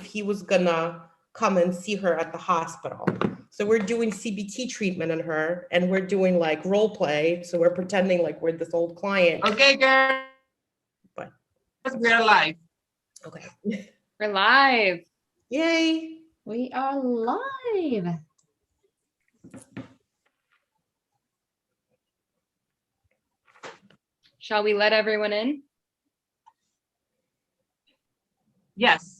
he was gonna come and see her at the hospital. So we're doing CBT treatment on her, and we're doing like role play. So we're pretending like we're this old client. Okay, girl. But we're live. Okay. We're live. Yay. We are live. Shall we let everyone in? Yes.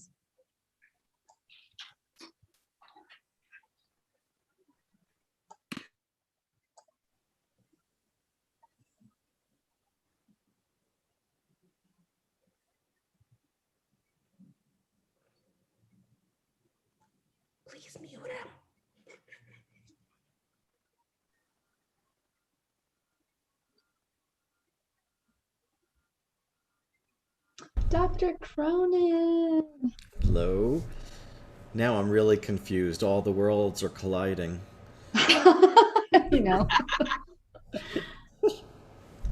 Please mute him. Dr. Cronin. Hello. Now I'm really confused. All the worlds are colliding. You know.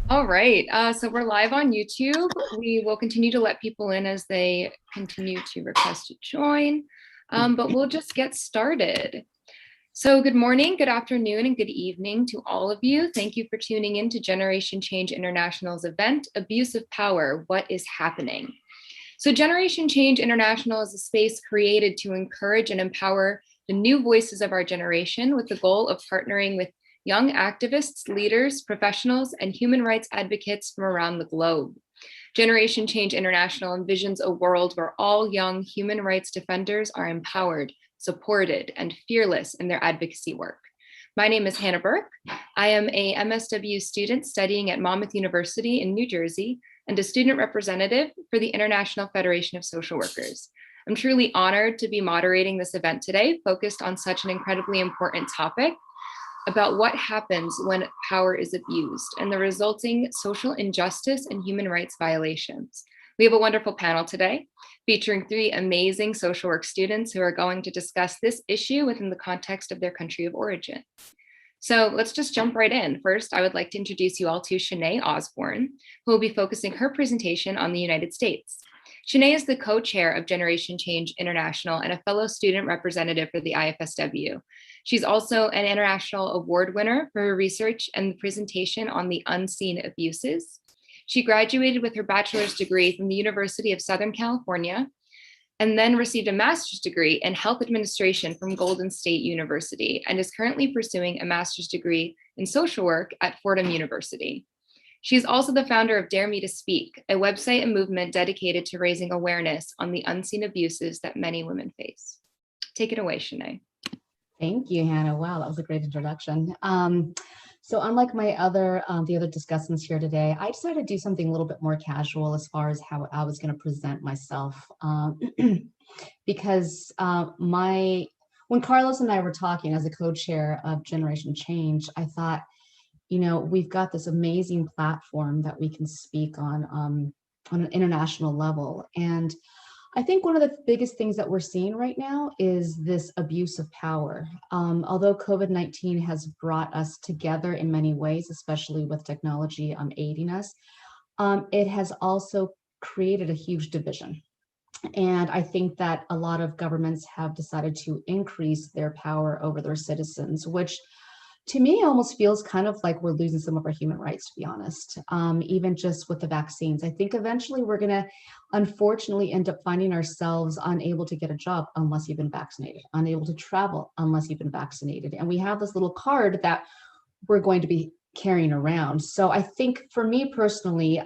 All right, so we're live on YouTube. We will continue to let people in as they continue to request to join, but we'll just get started. So good morning, good afternoon, and good evening to all of you. Thank you for tuning in to Generation Change International's event, Abusive Power, What is Happening? So Generation Change International is a space created to encourage and empower the new voices of our generation with the goal of partnering with young activists, leaders, professionals, and human rights advocates from around the globe. Generation Change International envisions a world where all young human rights defenders are empowered, supported, and fearless in their advocacy work. My name is Hannah Burke. I am a MSW student studying at Monmouth University in New Jersey and a student representative for the International Federation of Social Workers. I'm truly honored to be moderating this event today, focused on such an incredibly important topic about what happens when power is abused and the resulting social injustice and human rights violations. We have a wonderful panel today featuring 3 amazing social work students who are going to discuss this issue within the context of their country of origin. So let's just jump right in. First, I would like to introduce you all to Shenae Osborn, who will be focusing her presentation on the United States. Shenae is the co-chair of Generation Change International and a fellow student representative for the IFSW. She's also an international award winner for her research and the presentation on the unseen abuses. She graduated with her bachelor's degree from the University of Southern California and then received a master's degree in health administration from Golden State University and is currently pursuing a master's degree in social work at Fordham University. She is also the founder of Dare Me to Speak, a website and movement dedicated to raising awareness on the unseen abuses that many women face. Take it away, Shenae. Thank you, Hannah. Wow, that was a great introduction. So unlike my other, the other discussants here today, I decided to do something a little bit more casual as far as how I was going to present myself, because when Carlos and I were talking as a co-chair of Generation Change, I thought, you know, we've got this amazing platform that we can speak on an international level. And I think one of the biggest things that we're seeing right now is this abuse of power. Although COVID-19 has brought us together in many ways, especially with technology aiding us, it has also created a huge division. And I think that a lot of governments have decided to increase their power over their citizens, which to me almost feels kind of like we're losing some of our human rights, to be honest, even just with the vaccines. I think eventually we're going to, unfortunately, end up finding ourselves unable to get a job unless you've been vaccinated, unable to travel unless you've been vaccinated. And we have this little card that we're going to be carrying around. So I think for me personally,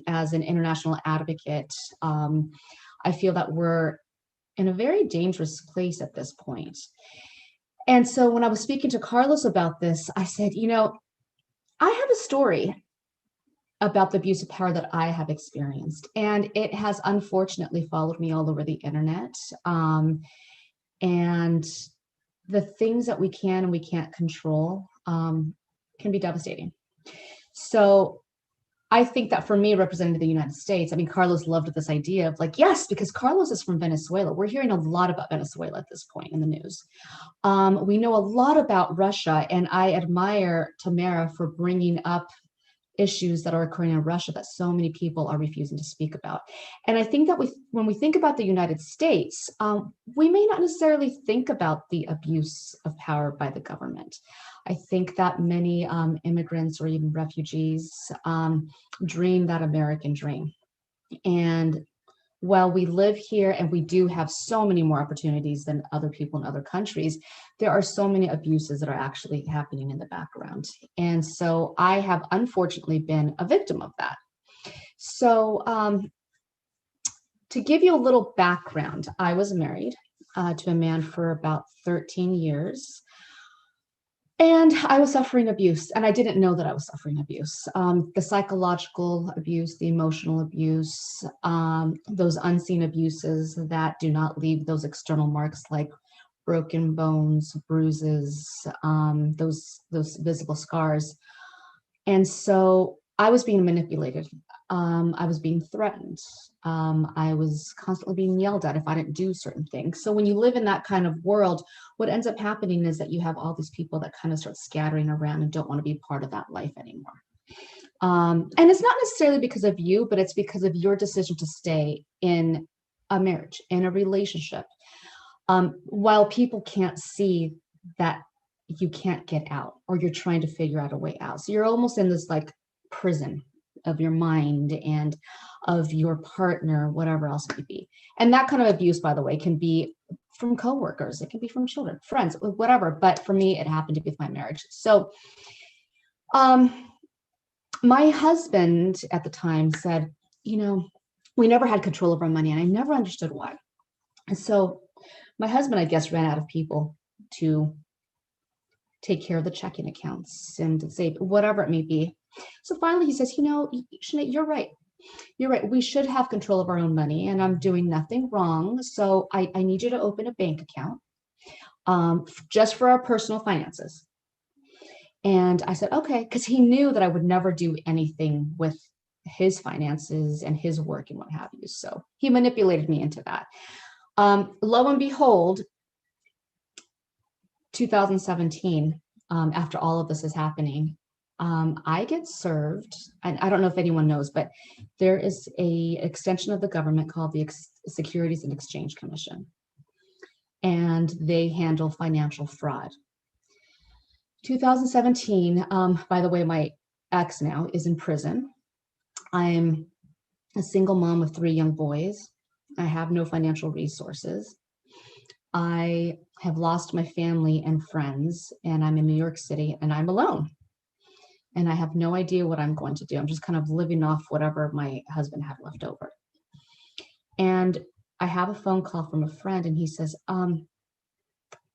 as an international advocate, I feel that we're in a very dangerous place at this point. And so when I was speaking to Carlos about this, I said, you know, I have a story about the abuse of power that I have experienced, and it has unfortunately followed me all over the internet. And the things that we can and we can't control can be devastating. So I think that for me, representing the United States, I mean, Carlos loved this idea of like, yes, because Carlos is from Venezuela. We're hearing a lot about Venezuela at this point in the news. We know a lot about Russia, and I admire Tamara for bringing up issues that are occurring in Russia that so many people are refusing to speak about. And I think that when we think about the United States, we may not necessarily think about the abuse of power by the government. I think that many immigrants or even refugees dream that American dream. And while we live here and we do have so many more opportunities than other people in other countries, there are so many abuses that are actually happening in the background. And so I have unfortunately been a victim of that. So to give you a little background, I was married to a man for about 13 years. And I was suffering abuse, and I didn't know that I was suffering abuse. The psychological abuse, the emotional abuse, those unseen abuses that do not leave those external marks like broken bones, bruises, those visible scars. And so I was being manipulated. I was being threatened. I was constantly being yelled at if I didn't do certain things. So when you live in that kind of world, what ends up happening is that you have all these people that kind of start scattering around and don't want to be part of that life anymore. And it's not necessarily because of you, but it's because of your decision to stay in a marriage, in a relationship, while people can't see that you can't get out or you're trying to figure out a way out. So you're almost in this like prison of your mind and of your partner, whatever else it could be. And that kind of abuse, by the way, can be from coworkers, it can be from children, friends, whatever. But for me, it happened to be with my marriage. So my husband at the time said, you know, we never had control of our money, and I never understood why. And so my husband, I guess, ran out of people to take care of the checking accounts and save whatever it may be. So finally he says, you know, Shenae, you're right. You're right. We should have control of our own money, and I'm doing nothing wrong. So I need you to open a bank account just for our personal finances. And I said, okay, because he knew that I would never do anything with his finances and his work and what have you. So he manipulated me into that. Lo and behold, 2017, after all of this is happening, I get served, and I don't know if anyone knows, but there is a extension of the government called the Securities and Exchange Commission, and they handle financial fraud. 2017, by the way, my ex now is in prison. I'm a single mom of 3 young boys. I have no financial resources. I have lost my family and friends, and I'm in New York City, and I'm alone. And I have no idea what I'm going to do. I'm just kind of living off whatever my husband had left over. And I have a phone call from a friend, and he says,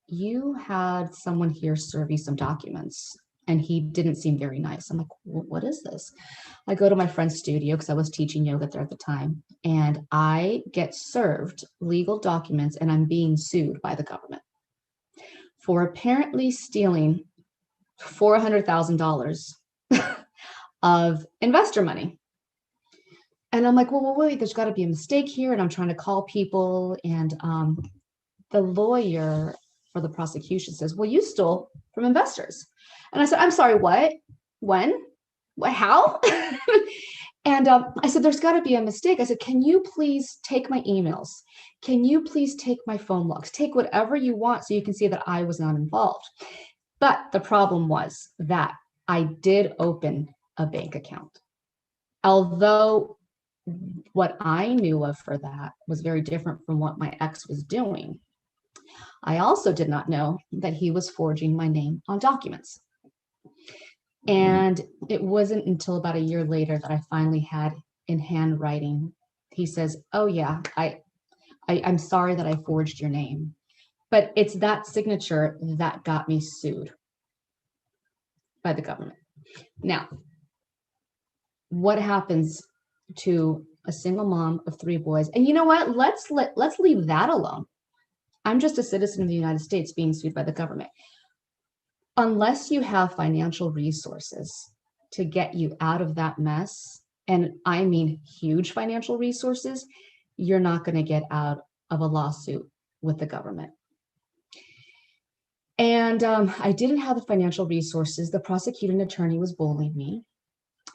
you had someone here serve you some documents, and he didn't seem very nice. I'm like, what is this? I go to my friend's studio because I was teaching yoga there at the time, and I get served legal documents, and I'm being sued by the government for apparently stealing $400,000 of investor money. And I'm like, well, wait, there's got to be a mistake here. And I'm trying to call people. And the lawyer for the prosecution says, well, you stole from investors. And I said, I'm sorry, what? When? What? How? And I said, there's got to be a mistake. I said, can you please take my emails? Can you please take my phone logs? Take whatever you want so you can see that I was not involved. But the problem was that I did open a bank account. Although what I knew of for that was very different from what my ex was doing, I also did not know that he was forging my name on documents. And it wasn't until about a year later that I finally had in handwriting, he says, oh yeah, I'm sorry that I forged your name. But it's that signature that got me sued by the government. Now, what happens to a single mom of 3 boys? And you know what? Let's leave that alone. I'm just a citizen of the United States being sued by the government. Unless you have financial resources to get you out of that mess, and I mean huge financial resources, you're not going to get out of a lawsuit with the government. And I didn't have the financial resources. The prosecuting attorney was bullying me.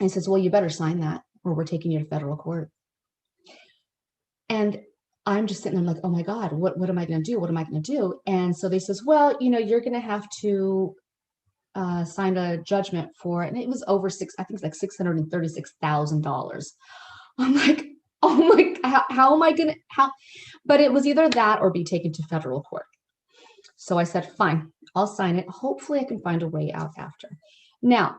And he says, well, you better sign that or we're taking you to federal court. And I'm just sitting there like, oh my God, what am I going to do? What am I going to do? And so they says, well, you're going to have to sign a judgment for it. And it was over I think it's like $636,000. I'm like, oh my, how am I going to, but it was either that or be taken to federal court. So I said, fine, I'll sign it. Hopefully I can find a way out after. Now,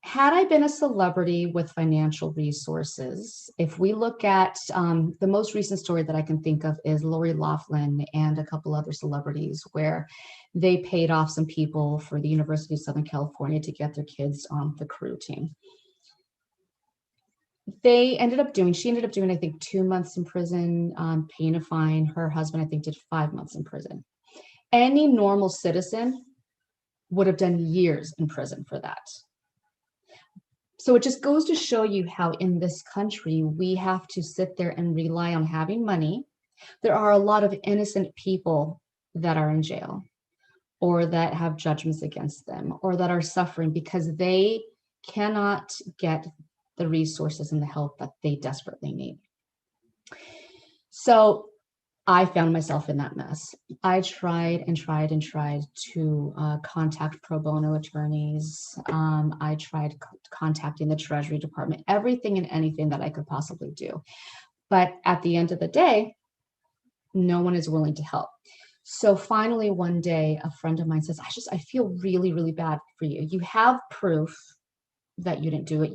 had I been a celebrity with financial resources, if we look at the most recent story that I can think of is Lori Loughlin and a couple other celebrities where they paid off some people for the University of Southern California to get their kids on the crew team. She ended up doing, I think, 2 months in prison, paying a fine. Her husband, I think, did 5 months in prison. Any normal citizen would have done years in prison for that. So it just goes to show you how in this country, we have to sit there and rely on having money. There are a lot of innocent people that are in jail or that have judgments against them or that are suffering because they cannot get the resources and the help that they desperately need. So I found myself in that mess. I tried to contact pro bono attorneys. I tried contacting the Treasury Department, everything and anything that I could possibly do. But at the end of the day, no one is willing to help. So finally, one day, a friend of mine says, I feel really, really bad for you. You have proof that you didn't do it.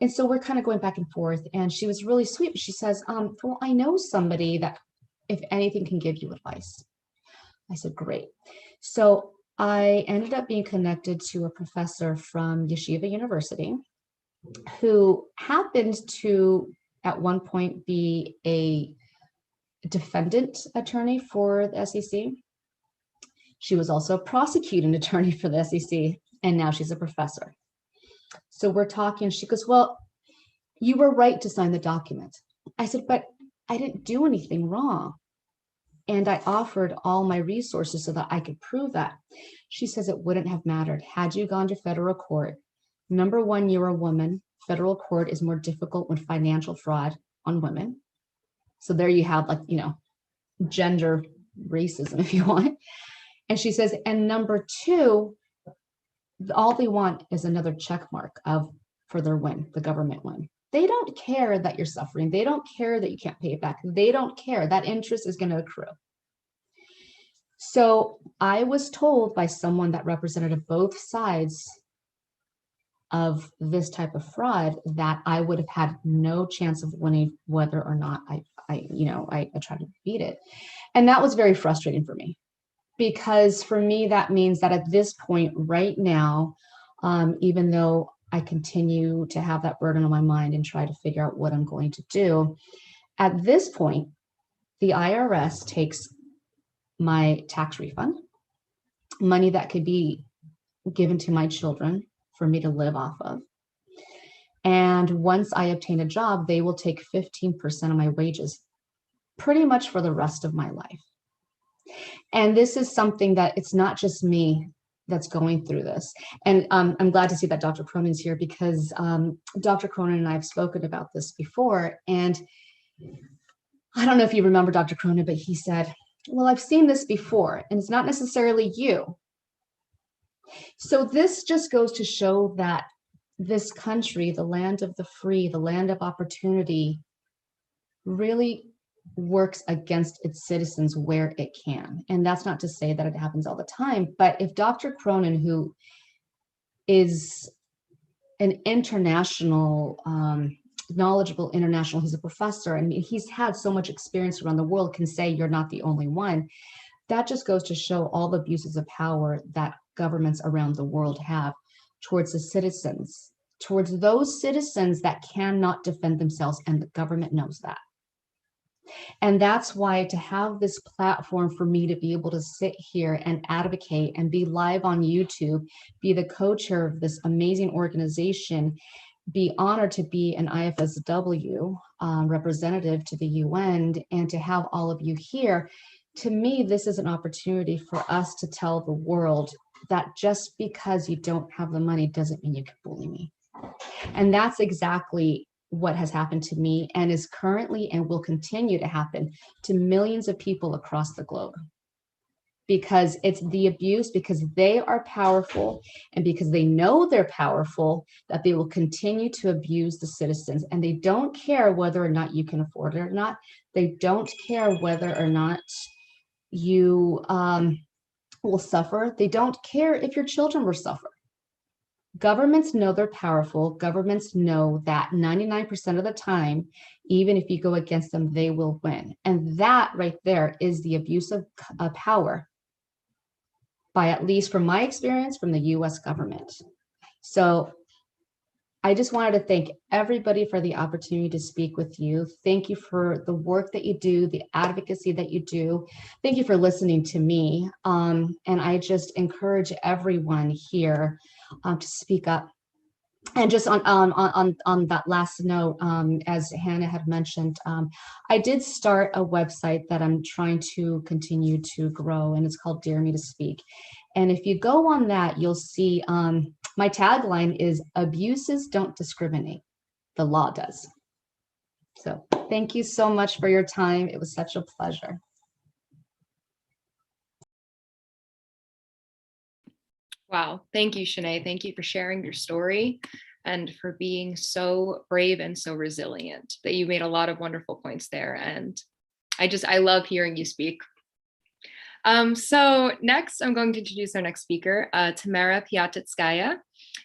And so we're kind of going back and forth. And she was really sweet. She says, well, I know somebody that, if anything, can give you advice. I said, great. So I ended up being connected to a professor from Yeshiva University who happened to, at one point, be a defendant attorney for the SEC. She was also a prosecuting attorney for the SEC, and now she's a professor. So we're talking, she goes, well, you were right to sign the document. I said, but I didn't do anything wrong. And I offered all my resources so that I could prove that. She says it wouldn't have mattered had you gone to federal court. Number one, you're a woman. Federal court is more difficult when financial fraud on women. So there you have, like, gender racism, if you want. And she says, and number two, all they want is another check mark for their win, the government win. They don't care that you're suffering. They don't care that you can't pay it back. They don't care. That interest is going to accrue. So I was told by someone that represented both sides of this type of fraud that I would have had no chance of winning whether or not I tried to beat it. And that was very frustrating for me, because for me, that means that at this point right now, even though I continue to have that burden on my mind and try to figure out what I'm going to do, at this point, the IRS takes my tax refund, money that could be given to my children for me to live off of. And once I obtain a job, they will take 15% of my wages pretty much for the rest of my life. And this is something that it's not just me that's going through this. And I'm glad to see that Dr. Cronin's here, because Dr. Cronin and I have spoken about this before. And I don't know if you remember Dr. Cronin, but he said, well, I've seen this before, and it's not necessarily you. So this just goes to show that this country, the land of the free, the land of opportunity, really works against its citizens where it can. And that's not to say that it happens all the time, but if Dr. Cronin, who is an international, knowledgeable international, he's a professor, and he's had so much experience around the world, can say you're not the only one, that just goes to show all the abuses of power that governments around the world have towards the citizens, towards those citizens that cannot defend themselves, and the government knows that. And that's why to have this platform for me to be able to sit here and advocate and be live on YouTube, be the co-chair of this amazing organization, be honored to be an IFSW representative to the UN, and to have all of you here, to me, this is an opportunity for us to tell the world that just because you don't have the money doesn't mean you can bully me. And that's exactly what has happened to me and is currently and will continue to happen to millions of people across the globe. Because it's the abuse, because they are powerful and because they know they're powerful, that they will continue to abuse the citizens. And they don't care whether or not you can afford it or not. They don't care whether or not you will suffer. They don't care if your children will suffer. Governments know they're powerful. Governments know that 99% of the time, even if you go against them, they will win. And that right there is the abuse of power, by, at least from my experience, from the US government. So I just wanted to thank everybody for the opportunity to speak with you. Thank you for the work that you do, the advocacy that you do. Thank you for listening to me. And I just encourage everyone here to speak up. And just on that last note, as Hannah had mentioned, I did start a website that I'm trying to continue to grow, and it's called Dare Me to Speak. And if you go on that, you'll see my tagline is "Abuses don't discriminate, the law does." So thank you so much for your time. It was such a pleasure. Wow. Thank you, Shenae. Thank you for sharing your story and for being so brave and so resilient. That you made a lot of wonderful points there. And I love hearing you speak. So next, I'm going to introduce our next speaker, Tamara Pyatetskaya.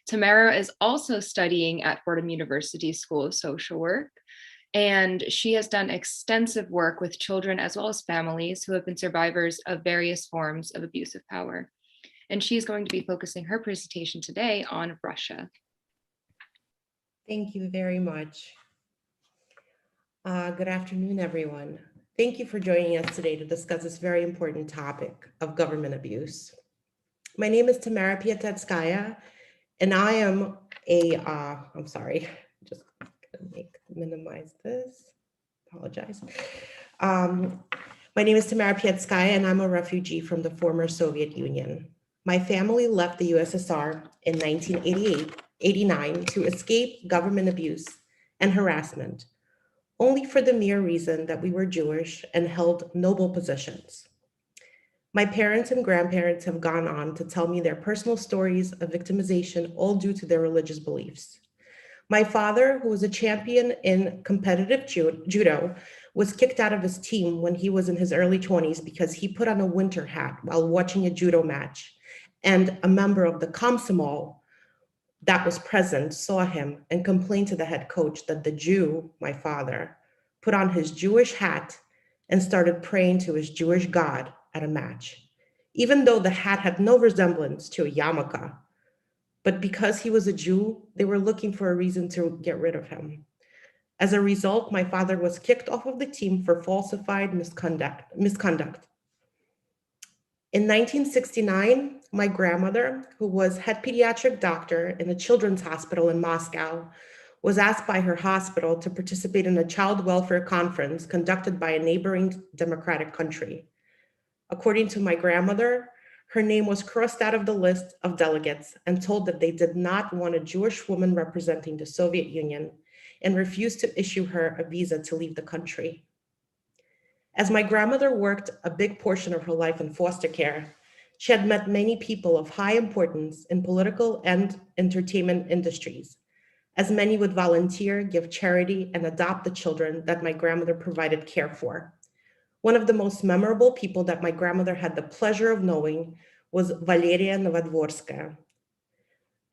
Tamara is also studying at Fordham University School of Social Work. And she has done extensive work with children as well as families who have been survivors of various forms of abusive power. And she's going to be focusing her presentation today on Russia. Thank you very much. Good afternoon, everyone. Thank you for joining us today to discuss this very important topic of government abuse. My name is Tamara Pyatetskaya, and I am I'm sorry, just gonna minimize this, apologize. My name is Tamara Pyatetskaya, and I'm a refugee from the former Soviet Union. My family left the USSR in 1989 to escape government abuse and harassment, only for the mere reason that we were Jewish and held noble positions. My parents and grandparents have gone on to tell me their personal stories of victimization, all due to their religious beliefs. My father, who was a champion in competitive judo, was kicked out of his team when he was in his early 20s because he put on a winter hat while watching a judo match. And a member of the Komsomol that was present saw him and complained to the head coach that the Jew, my father, put on his Jewish hat and started praying to his Jewish God at a match, even though the hat had no resemblance to a yarmulke. But because he was a Jew, they were looking for a reason to get rid of him. As a result, my father was kicked off of the team for falsified misconduct. In 1969, my grandmother, who was head pediatric doctor in a children's hospital in Moscow, was asked by her hospital to participate in a child welfare conference conducted by a neighboring democratic country. According to my grandmother, her name was crossed out of the list of delegates and told that they did not want a Jewish woman representing the Soviet Union and refused to issue her a visa to leave the country. As my grandmother worked a big portion of her life in foster care, she had met many people of high importance in political and entertainment industries, as many would volunteer, give charity, and adopt the children that my grandmother provided care for. One of the most memorable people that my grandmother had the pleasure of knowing was Valeria Nevada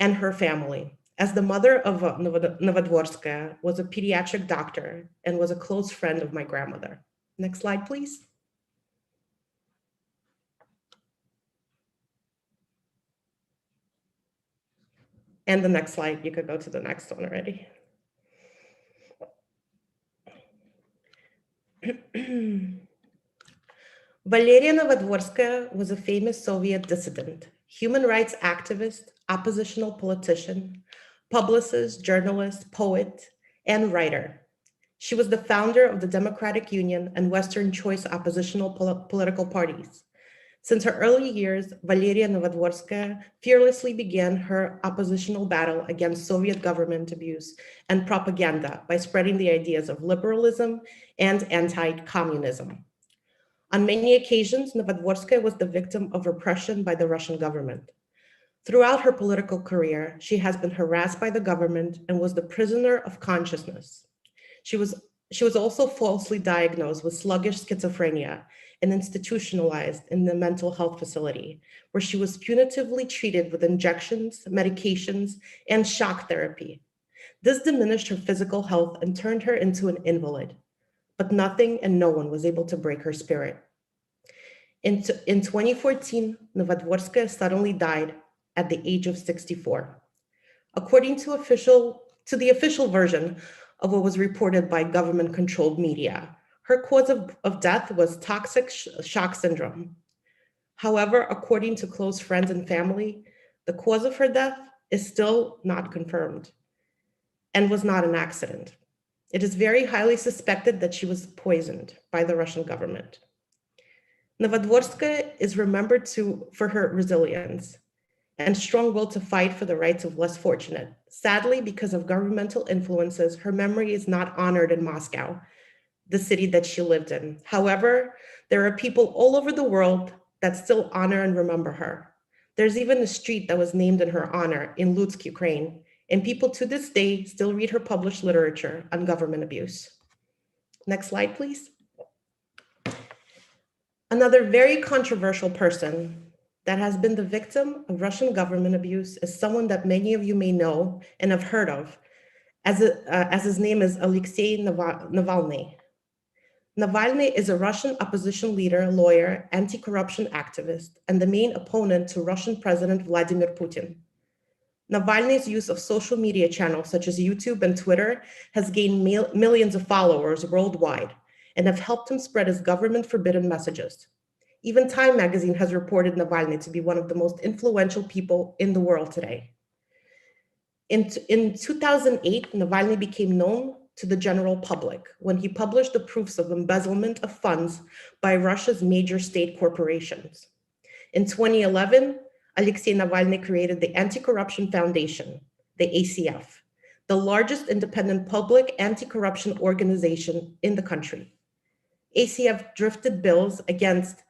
and her family, as the mother of Nevada was a pediatric doctor and was a close friend of my grandmother. Next slide, please. And the next slide, you could go to the next one already. Valeria Nevada was a famous Soviet dissident, human rights activist, oppositional politician, publicist, journalist, poet, and writer. She was the founder of the Democratic Union and Western Choice oppositional political parties, Since her early years, Valeria Nevada fearlessly began her oppositional battle against Soviet government abuse and propaganda by spreading the ideas of liberalism and anti-communism. On many occasions, Nevada was the victim of repression by the Russian government. Throughout her political career, she has been harassed by the government and was the prisoner of consciousness. She was also falsely diagnosed with sluggish schizophrenia and institutionalized in the mental health facility, where she was punitively treated with injections, medications, and shock therapy. This diminished her physical health and turned her into an invalid, but nothing and no one was able to break her spirit. In 2014, Nevada suddenly died at the age of 64. According to the official version of what was reported by government-controlled media, her cause of death was toxic shock syndrome. However, according to close friends and family, the cause of her death is still not confirmed and was not an accident. It is very highly suspected that she was poisoned by the Russian government. Nevada is remembered for her resilience and strong will to fight for the rights of less fortunate. Sadly, because of governmental influences, her memory is not honored in Moscow, the city that she lived in. However, there are people all over the world that still honor and remember her. There's even a street that was named in her honor in Lutsk, Ukraine, and people to this day still read her published literature on government abuse. Next slide, please. Another very controversial person that has been the victim of Russian government abuse is someone that many of you may know and have heard of, as his name is Alexei Navalny. Navalny is a Russian opposition leader, lawyer, anti-corruption activist, and the main opponent to Russian President Vladimir Putin. Navalny's use of social media channels such as YouTube and Twitter has gained millions of followers worldwide and have helped him spread his government-forbidden messages. Even Time magazine has reported Navalny to be one of the most influential people in the world today. In 2008, Navalny became known to the general public when he published the proofs of embezzlement of funds by Russia's major state corporations. In 2011, Alexei Navalny created the Anti-Corruption Foundation, the ACF, the largest independent public anti-corruption organization in the country. ACF drafted bills against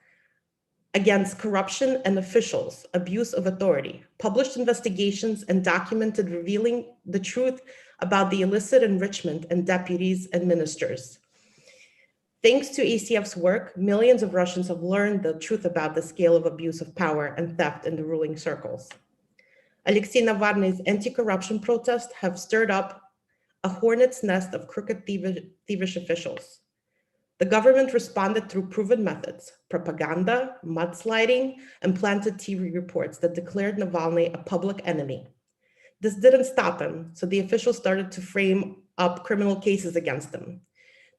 corruption and officials, abuse of authority, published investigations and documented revealing the truth about the illicit enrichment in deputies and ministers. Thanks to ACF's work, millions of Russians have learned the truth about the scale of abuse of power and theft in the ruling circles. Alexei Navalny's anti-corruption protests have stirred up a hornet's nest of crooked, thievish officials. The government responded through proven methods: propaganda, mudsliding, and planted TV reports that declared Navalny a public enemy. This didn't stop him, so the officials started to frame up criminal cases against him.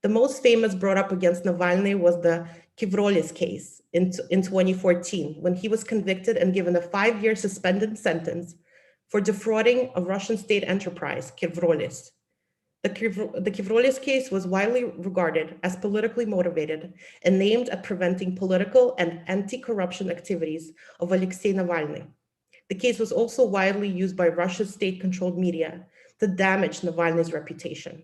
The most famous brought up against Navalny was the Kivroya case in 2014, when he was convicted and given a 5-year suspended sentence for defrauding a Russian state enterprise, Kivroya. The Kivroya case was widely regarded as politically motivated and aimed at preventing political and anti-corruption activities of Alexei Navalny. The case was also widely used by Russia's state-controlled media to damage Navalny's reputation.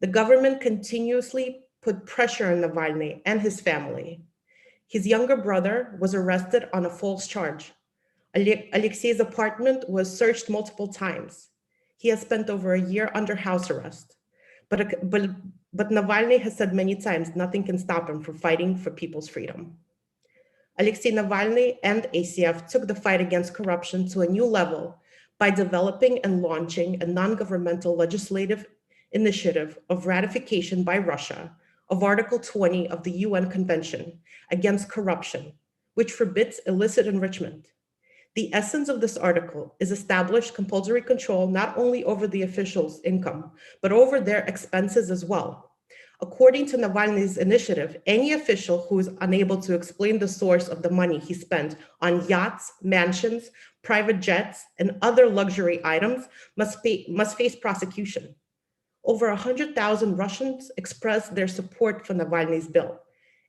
The government continuously put pressure on Navalny and his family. His younger brother was arrested on a false charge. Alexei's apartment was searched multiple times. He has spent over a year under house arrest. But Navalny has said many times nothing can stop him from fighting for people's freedom. Alexei Navalny and ACF took the fight against corruption to a new level by developing and launching a non-governmental legislative initiative of ratification by Russia of Article 20 of the UN Convention Against Corruption, which forbids illicit enrichment. The essence of this article is established compulsory control not only over the officials' income, but over their expenses as well. According to Navalny's initiative, any official who is unable to explain the source of the money he spent on yachts, mansions, private jets, and other luxury items must face prosecution. Over 100,000 Russians expressed their support for Navalny's bill,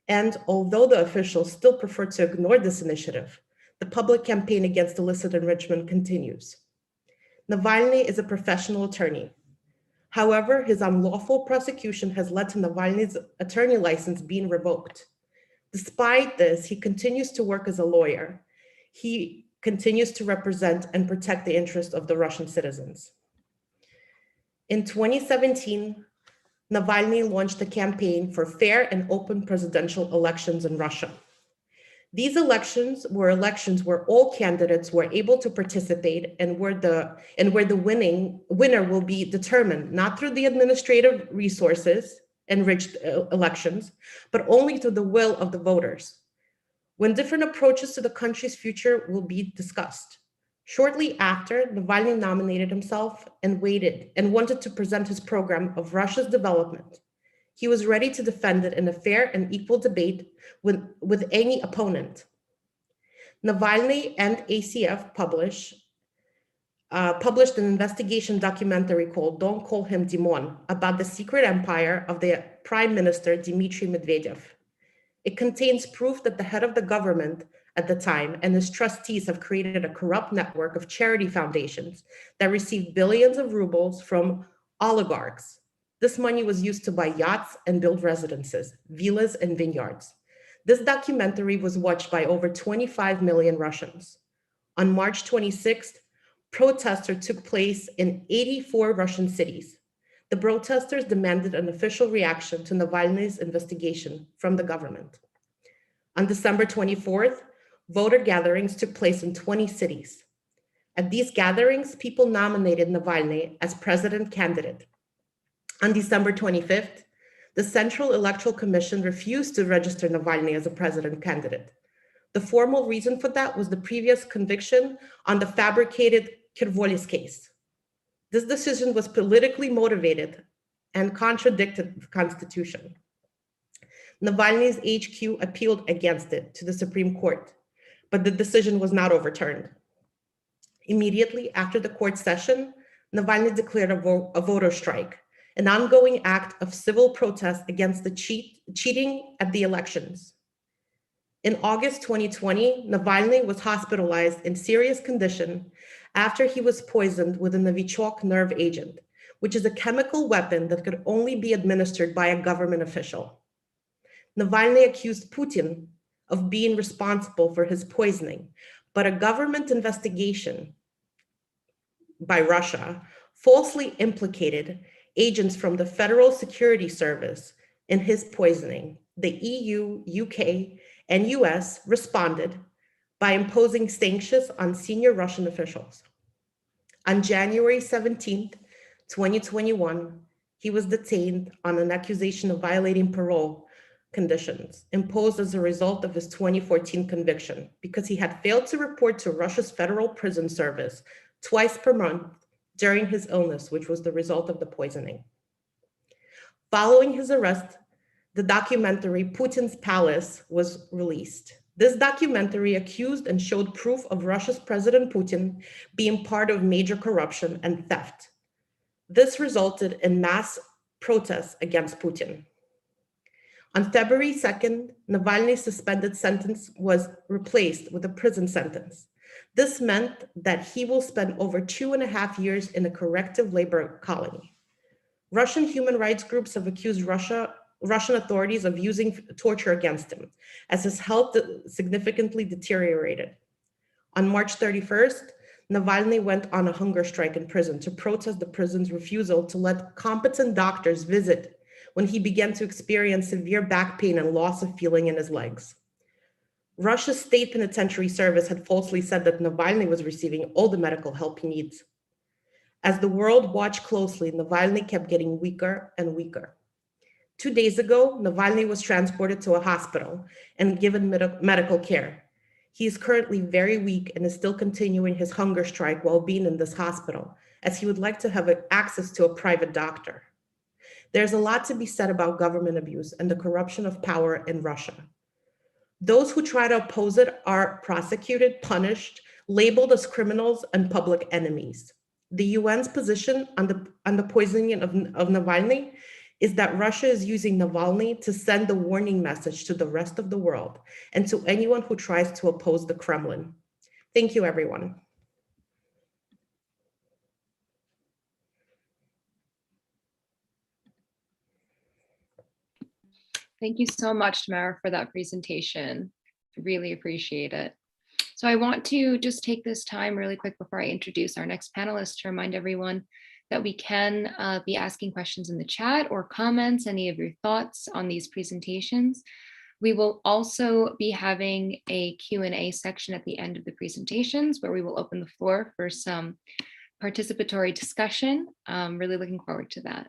And although the officials still prefer to ignore this initiative, the public campaign against illicit enrichment continues. Navalny is a professional attorney. However, his unlawful prosecution has led to Navalny's attorney license being revoked. Despite this, he continues to work as a lawyer. He continues to represent and protect the interests of the Russian citizens. In 2017, Navalny launched a campaign for fair and open presidential elections in Russia. These elections were where all candidates were able to participate and where the winner will be determined not through the administrative resources enriched elections, but only through the will of the voters, when different approaches to the country's future will be discussed. Shortly after, Navalny nominated himself and wanted to present his program of Russia's development. He was ready to defend it in a fair and equal debate with any opponent. Navalny and ACF published an investigation documentary called Don't Call Him Dimon about the secret empire of the Prime Minister Dmitry Medvedev. It contains proof that the head of the government at the time and his trustees have created a corrupt network of charity foundations that received billions of rubles from oligarchs. This money was used to buy yachts and build residences, villas and vineyards. This documentary was watched by over 25 million Russians. On March 26th, protests took place in 84 Russian cities. The protesters demanded an official reaction to Navalny's investigation from the government. On December 24th, voter gatherings took place in 20 cities. At these gatherings, people nominated Navalny as president candidate. On December 25th, the Central Electoral Commission refused to register Navalny as a president candidate. The formal reason for that was the previous conviction on the fabricated Kivroya case. This decision was politically motivated and contradicted the Constitution. Navalny's HQ appealed against it to the Supreme Court, but the decision was not overturned. Immediately after the court session, Navalny declared a voter strike, an ongoing act of civil protest against the cheating at the elections. In August 2020, Navalny was hospitalized in serious condition after he was poisoned with a Novichok nerve agent, which is a chemical weapon that could only be administered by a government official. Navalny accused Putin of being responsible for his poisoning, but a government investigation by Russia falsely implicated agents from the Federal Security Service in his poisoning. The EU, UK, and US responded by imposing sanctions on senior Russian officials. On January 17th, 2021, he was detained on an accusation of violating parole conditions imposed as a result of his 2014 conviction because he had failed to report to Russia's Federal Prison Service twice per month during his illness, which was the result of the poisoning. Following his arrest, the documentary Putin's Palace was released. This documentary accused and showed proof of Russia's President Putin being part of major corruption and theft. This resulted in mass protests against Putin. On February 2nd, Navalny's suspended sentence was replaced with a prison sentence. This meant that he will spend over 2.5 years in a corrective labor colony. Russian human rights groups have accused Russian authorities of using torture against him, as his health significantly deteriorated. On March 31st, Navalny went on a hunger strike in prison to protest the prison's refusal to let competent doctors visit when he began to experience severe back pain and loss of feeling in his legs. Russia's state penitentiary service had falsely said that Navalny was receiving all the medical help he needs. As the world watched closely, Navalny kept getting weaker and weaker. 2 days ago, Navalny was transported to a hospital and given medical care. He is currently very weak and is still continuing his hunger strike while being in this hospital, as he would like to have access to a private doctor. There's a lot to be said about government abuse and the corruption of power in Russia. Those who try to oppose it are prosecuted, punished, labeled as criminals and public enemies. The UN's position on the poisoning of Navalny is that Russia is using Navalny to send a warning message to the rest of the world and to anyone who tries to oppose the Kremlin. Thank you, everyone. Thank you so much, Tamara, for that presentation. I really appreciate it. So I want to just take this time really quick before I introduce our next panelist to remind everyone that we can be asking questions in the chat or comments, any of your thoughts on these presentations. We will also be having a Q&A section at the end of the presentations where we will open the floor for some participatory discussion. Really looking forward to that.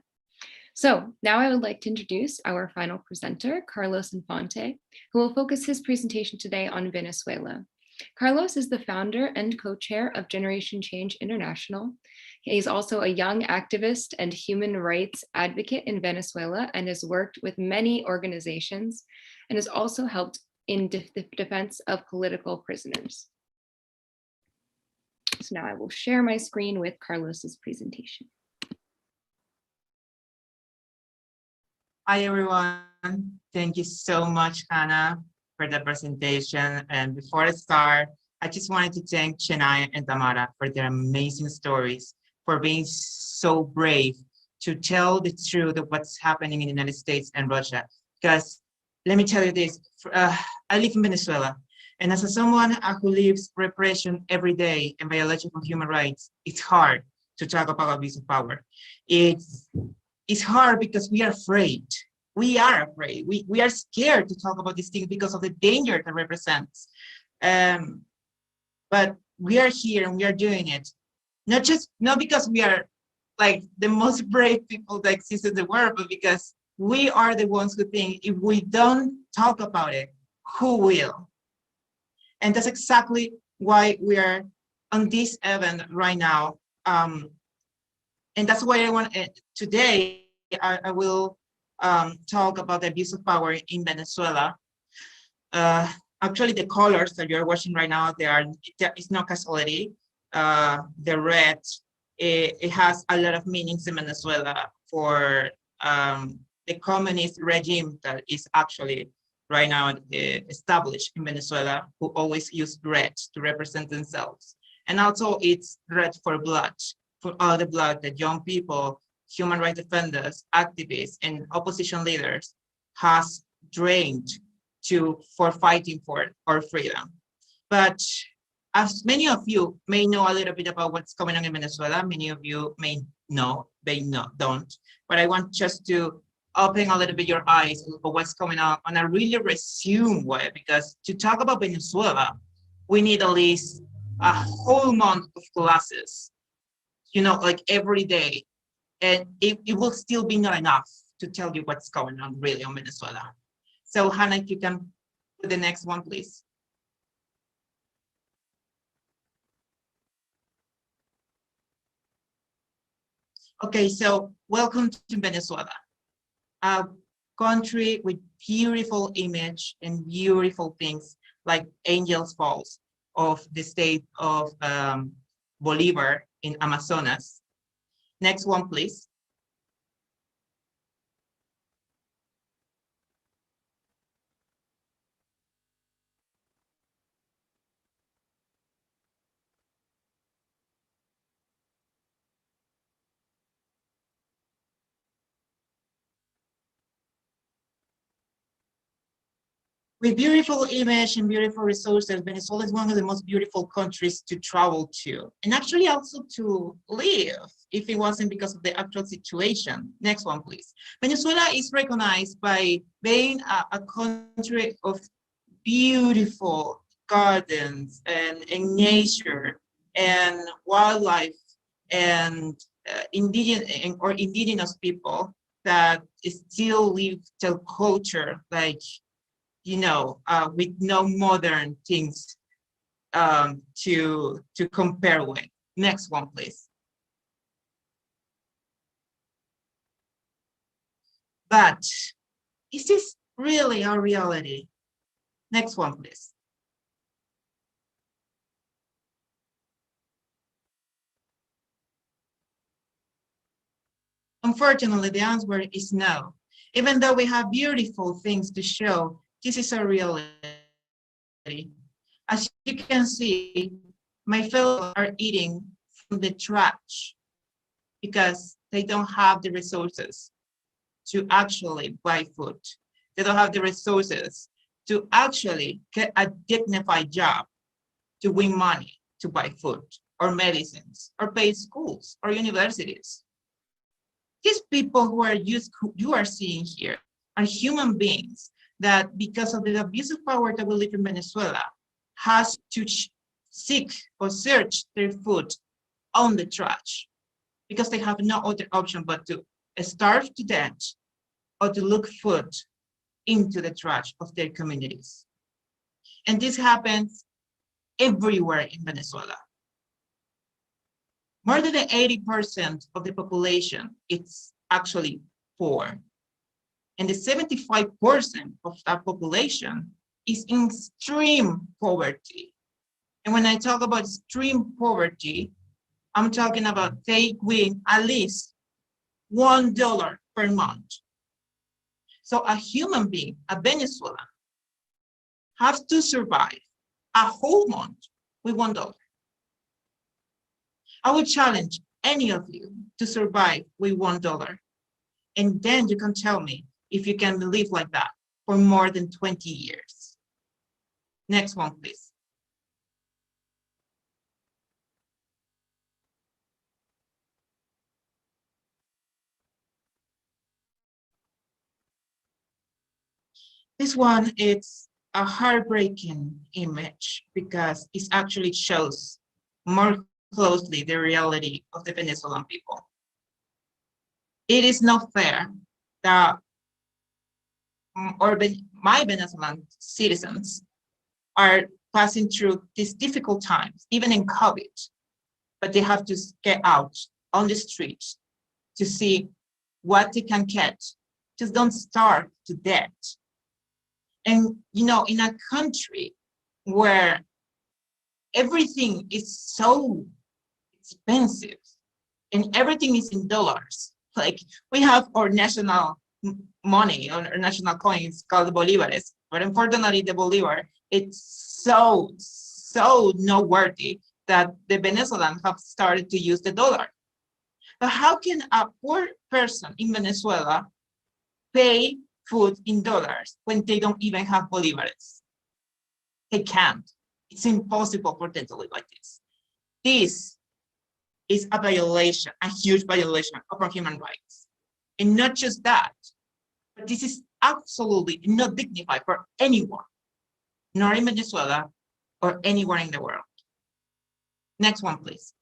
So now I would like to introduce our final presenter, Carlos Infante, who will focus his presentation today on Venezuela. Carlos is the founder and co-chair of Generation Change International. He's also a young activist and human rights advocate in Venezuela and has worked with many organizations and has also helped in the defense of political prisoners. So now I will share my screen with Carlos's presentation. Hi, everyone. Thank you so much, Hannah, for the presentation. And before I start, I just wanted to thank Shenae and Tamara for their amazing stories, for being so brave to tell the truth of what's happening in the United States and Russia. Because let me tell you this, I live in Venezuela. And as someone who lives repression every day and violation of human rights, it's hard to talk about abuse of power. It's hard because we are afraid. We are afraid. We are scared to talk about these things because of the danger that represents. But we are here and we are doing it. Not because we are like the most brave people that exist in the world, but because we are the ones who think if we don't talk about it, who will? And that's exactly why we are on this event right now. And that's why I want today, I will talk about the abuse of power in Venezuela. Actually, the colors that you're watching right now, it's not casualty. The red, it has a lot of meanings in Venezuela for the communist regime that is actually right now established in Venezuela, who always use red to represent themselves. And also it's red for blood, for all the blood that young people, human rights defenders, activists, and opposition leaders has drained for fighting for our freedom. But as many of you may know a little bit about what's going on in Venezuela, many of you may know, don't. But I want just to open a little bit your eyes for what's going on a really resume way, because to talk about Venezuela, we need at least a whole month of classes, like every day. And it will still be not enough to tell you what's going on really on Venezuela. So Hannah, if you can put the next one, please. Okay, so welcome to Venezuela, a country with beautiful image and beautiful things like Angels Falls of the state of Bolivar in Amazonas. Next one, please. With beautiful image and beautiful resources, Venezuela is one of the most beautiful countries to travel to, and actually also to live, if it wasn't because of the actual situation. Next one, please. Venezuela is recognized by being a country of beautiful gardens and nature and wildlife and indigenous people that still live their culture, like, with no modern things to compare with. Next one, please. But is this really our reality? Next one, please. Unfortunately, the answer is no. Even though we have beautiful things to show, this is a reality. As you can see, my fellows are eating from the trash because they don't have the resources to actually buy food. They don't have the resources to actually get a dignified job, to win money, to buy food or medicines or pay schools or universities. These people who you are seeing here are human beings that, because of the abusive power that we live in Venezuela, has to seek or search their food on the trash because they have no other option but to starve to death or to look food into the trash of their communities. And this happens everywhere in Venezuela. More than 80% of the population is actually poor. And the 75% of that population is in extreme poverty. And when I talk about extreme poverty, I'm talking about they win at least $1 per month. So a human being, a Venezuelan, has to survive a whole month with $1. I would challenge any of you to survive with $1. And then you can tell me if you can live like that for more than 20 years. Next one, please. This one is a heartbreaking image because it actually shows more closely the reality of the Venezuelan people. It is not fair that my Venezuelan citizens are passing through these difficult times, even in COVID, but they have to get out on the streets to see what they can get. Just don't starve to death. And in a country where everything is so expensive and everything is in dollars, like we have our national money, our national coins called bolívares, but unfortunately the bolívar, it's so noteworthy that the Venezuelans have started to use the dollar. But how can a poor person in Venezuela pay food in dollars when they don't even have bolívares? They can't. It's impossible for them to live like this. This is a violation, a huge violation of our human rights. And not just that, but this is absolutely not dignified for anyone, nor in Venezuela or anywhere in the world. Next one, please.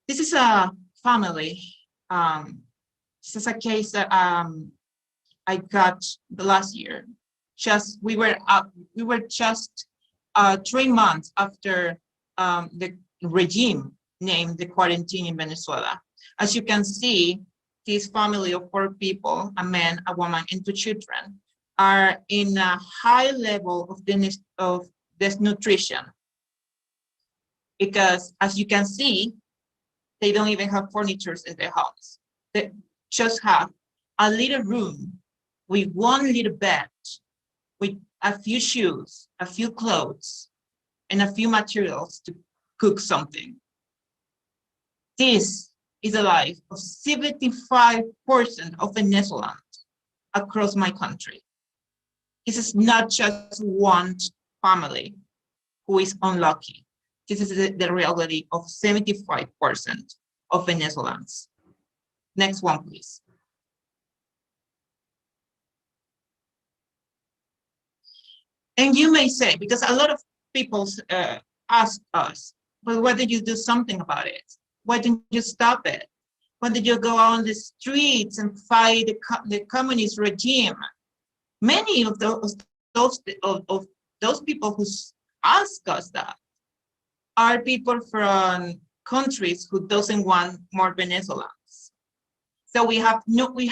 This is a family. This is a case that I got the last year. We were just 3 months after the regime named the quarantine in Venezuela. As you can see, this family of 4 people, a man, a woman, and 2 children, are in a high level of desnutrition. Because as you can see, they don't even have furniture in their house. They just have a little room with 1 little bed, with a few shoes, a few clothes, and a few materials to cook something. This is the life of 75% of Venezuelans across my country. This is not just one family who is unlucky. This is the reality of 75% of Venezuelans. Next one, please. And you may say, because a lot of people ask us, well, why did you do something about it? Why didn't you stop it? Why did you go on the streets and fight the communist regime? Many of those people who ask us that are people from countries who doesn't want more Venezuelans. So we not only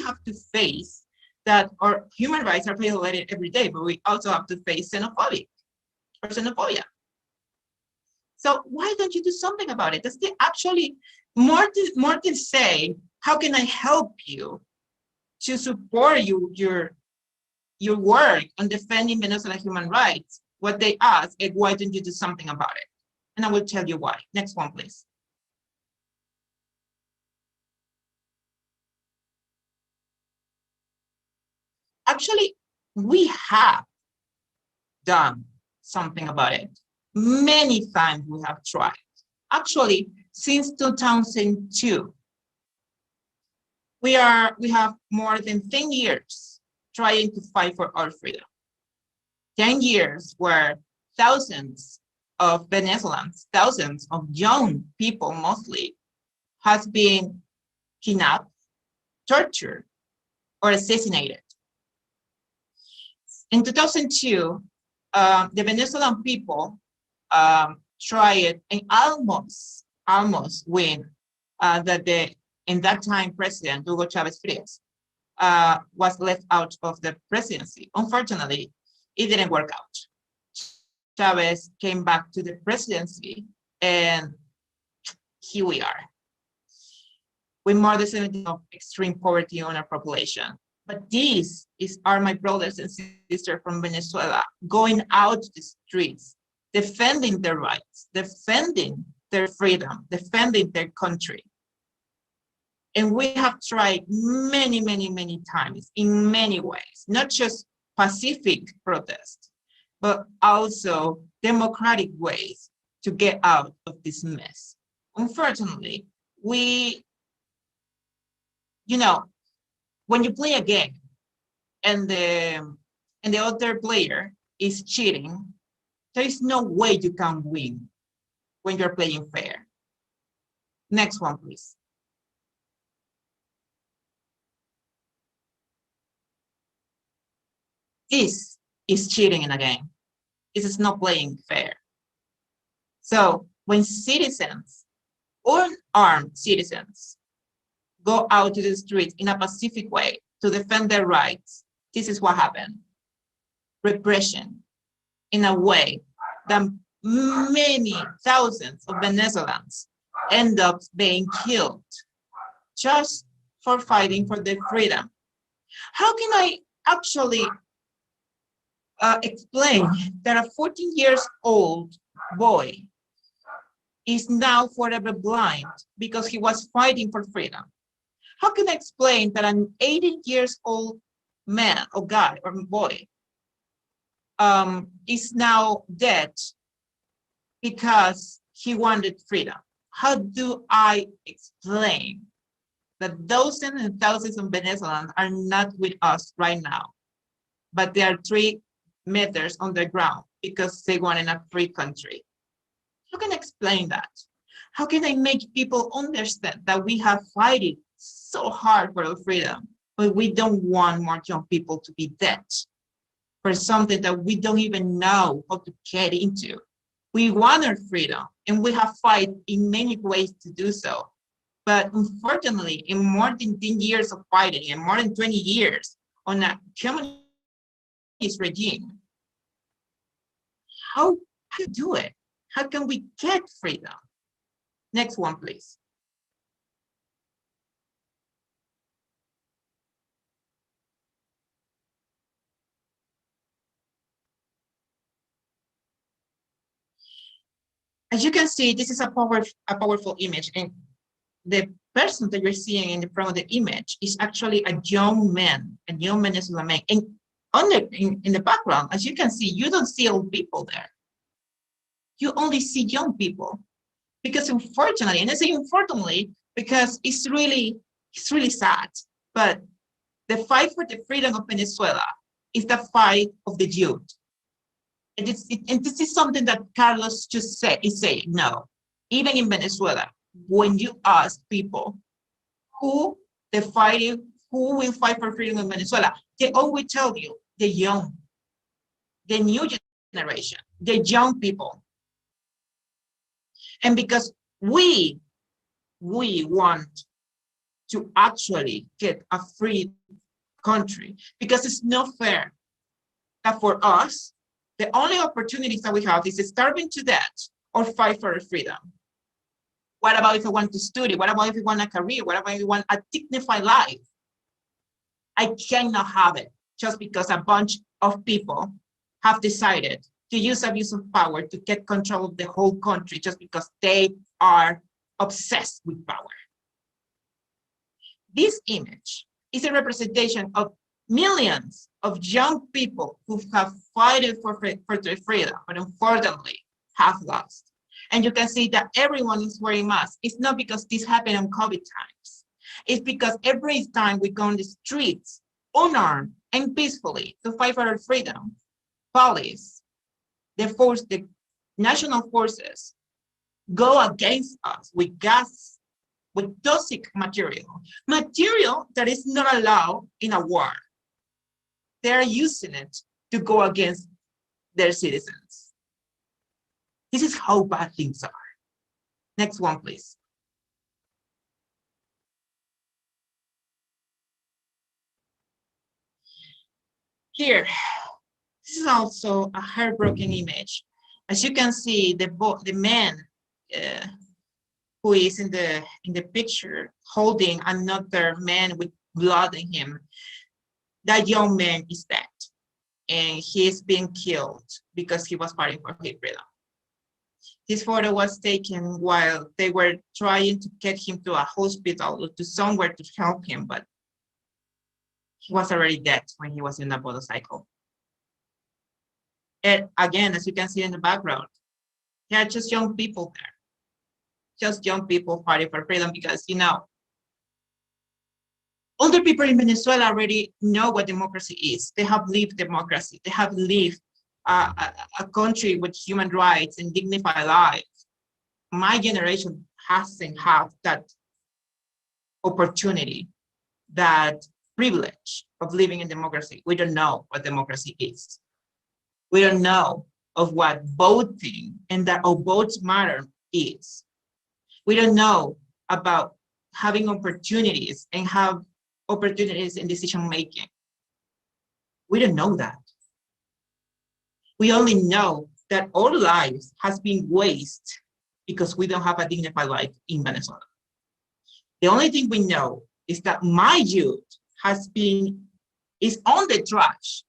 have to face that our human rights are violated every day, but we also have to face xenophobic. or xenophobia. So why don't you do something about it? That's actually more than say, how can I help you to support your work on defending Venezuelan human rights? What they ask is, why don't you do something about it? And I will tell you why. Next one, please. Actually, we have done something about it. Many times we have tried. Actually, since 2002, we have more than 10 years trying to fight for our freedom. 10 years where thousands of Venezuelans, thousands of young people mostly, has been kidnapped, tortured, or assassinated. In 2002, the Venezuelan people tried and almost win that in that time president Hugo Chavez Frias was left out of the presidency. Unfortunately, it didn't work out. Chavez came back to the presidency, and here we are, with more than 70% of extreme poverty on our population. But these are my brothers and sisters from Venezuela going out to the streets, defending their rights, defending their freedom, defending their country. And we have tried many, many, many times in many ways, not just pacific protest, but also democratic ways to get out of this mess. Unfortunately, when you play a game and the other player is cheating, there is no way you can win when you're playing fair. Next one, please. This is cheating in a game. This is not playing fair. So when citizens, unarmed citizens, go out to the streets in a pacific way to defend their rights, this is what happened. Repression in a way that many thousands of Venezuelans end up being killed just for fighting for their freedom. How can I actually explain that a 14 years old boy is now forever blind because he was fighting for freedom? How can I explain that an 18 years old man or guy or boy is now dead because he wanted freedom? How do I explain that thousands and thousands of Venezuelans are not with us right now, but they are 3 meters on the ground because they want in a free country? How can I explain that? How can I make people understand that we have fighting so hard for our freedom, but we don't want more young people to be dead for something that we don't even know how to get into? We want our freedom, and we have fight in many ways to do so. But unfortunately, in more than 10 years of fighting and more than 20 years on a communist regime, how do you do it? How can we get freedom? Next one, please. As you can see, this is a powerful image, and the person that you're seeing in the front of the image is actually a young man, a young Venezuelan man. And in the background, as you can see, you don't see old people there. You only see young people, because unfortunately, and I say unfortunately because it's really sad, but the fight for the freedom of Venezuela is the fight of the youth. And this is something that Carlos just said, is saying, no, even in Venezuela, when you ask people who will fight for freedom in Venezuela, they always tell you the young, the new generation, the young people. And because we want to actually get a free country, because it's not fair that for us, The only opportunities that we have is starving to death or fight for freedom. What about if I want to study? What about if you want a career? What about if you want a dignified life? I cannot have it just because a bunch of people have decided to use abuse of power to get control of the whole country just because they are obsessed with power. This image is a representation of millions of young people who have fought for their freedom, but unfortunately have lost. And you can see that everyone is wearing masks. It's not because this happened on COVID times. It's because every time we go on the streets, unarmed and peacefully to fight for our freedom, police, the national forces go against us with gas, with toxic material that is not allowed in a war. They're using it to go against their citizens. This is how bad things are. Next one, please. Here, this is also a heartbroken image. As you can see, the man who is in the picture holding another man with blood in him, that young man is dead, and he is being killed because he was fighting for his freedom. This photo was taken while they were trying to get him to a hospital or to somewhere to help him, but he was already dead when he was in a motorcycle. And again, as you can see in the background, there are just young people there. Just young people fighting for freedom because, you know, older people in Venezuela already know what democracy is. They have lived democracy. They have lived a country with human rights and dignified lives. My generation hasn't had that opportunity, that privilege of living in democracy. We don't know what democracy is. We don't know of what voting and that our votes matter is. We don't know about having opportunities and have opportunities in decision making. We don't know that. We only know that our lives has been wasted because we don't have a dignified life in Venezuela. The only thing we know is that my youth is on the trash,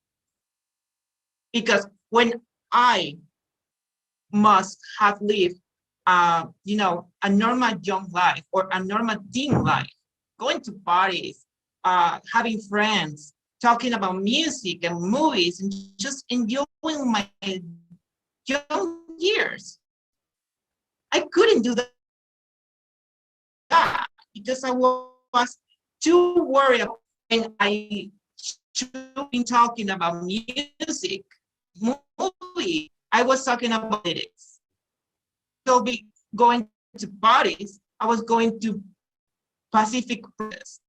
because when I must have lived you know, a normal young life or a normal teen life, going to parties, having friends, talking about music and movies, and just enjoying my young years. I couldn't do that because I was too worried, and I should be talking about music, movie. I was talking about politics. So be going to parties, I was going to Pacific protests.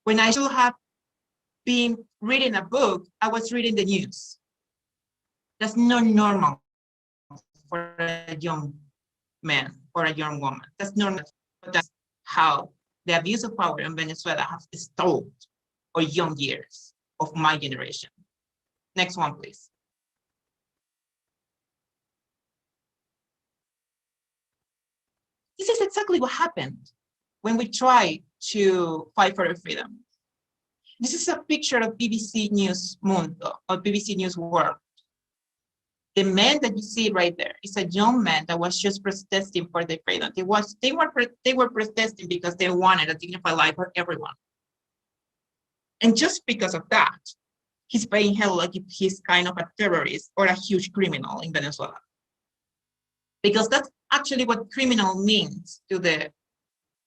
When I should have been reading a book, I was reading the news. That's not normal for a young man or a young woman. That's normal. That's how the abuse of power in Venezuela has stolen our young years of my generation. Next one, please. This is exactly what happened when we try to fight for our freedom. This is a picture of BBC News Mundo, or BBC News World. The man that you see right there is a young man that was just protesting for their freedom. They were protesting because they wanted a dignified life for everyone. And just because of that, he's being held like if he's kind of a terrorist or a huge criminal in Venezuela. Because that's actually what criminal means to the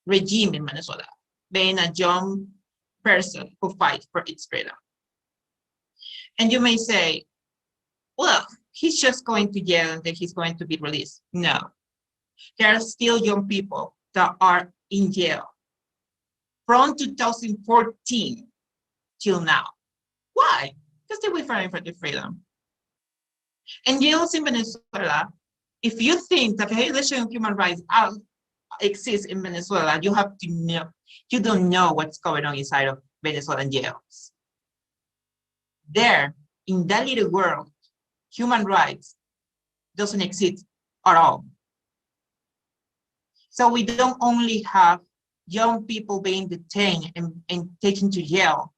regime in Venezuela, being a young person who fights for its freedom. And you may say, well, he's just going to jail and then he's going to be released. No, there are still young people that are in jail from 2014 till now. Why? Because they were fighting for their freedom. And jails in Venezuela, if you think that violation of human rights exists in Venezuela, you have to know, you don't know what's going on inside of Venezuelan jails. There, in that little world, human rights doesn't exist at all. So we don't only have young people being detained and taken to jail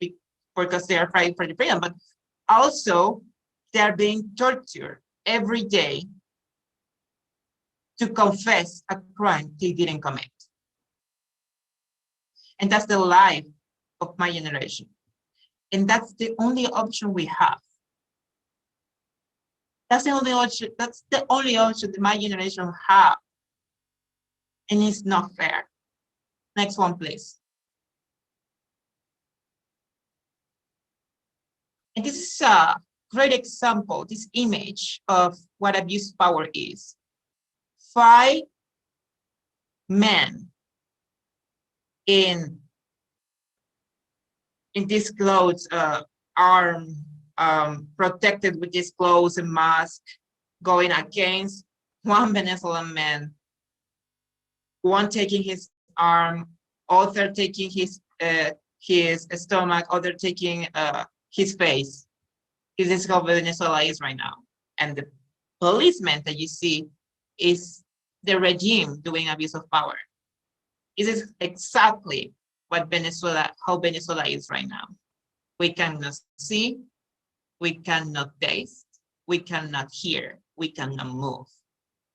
because they are fighting for the freedom, but also they are being tortured every day to confess a crime they didn't commit. And that's the life of my generation. And that's the only option we have. That's the only option that my generation have. And it's not fair. Next one, please. And this is a great example, this image of what abuse power is. 5 men in these clothes, armed, protected with these clothes and mask, going against one Venezuelan man, one taking his arm, other taking his stomach, other taking his face. This is how Venezuela is right now. And the policeman that you see is the regime doing abuse of power. This is exactly what how Venezuela is right now. We cannot see, we cannot taste, we cannot hear, we cannot move.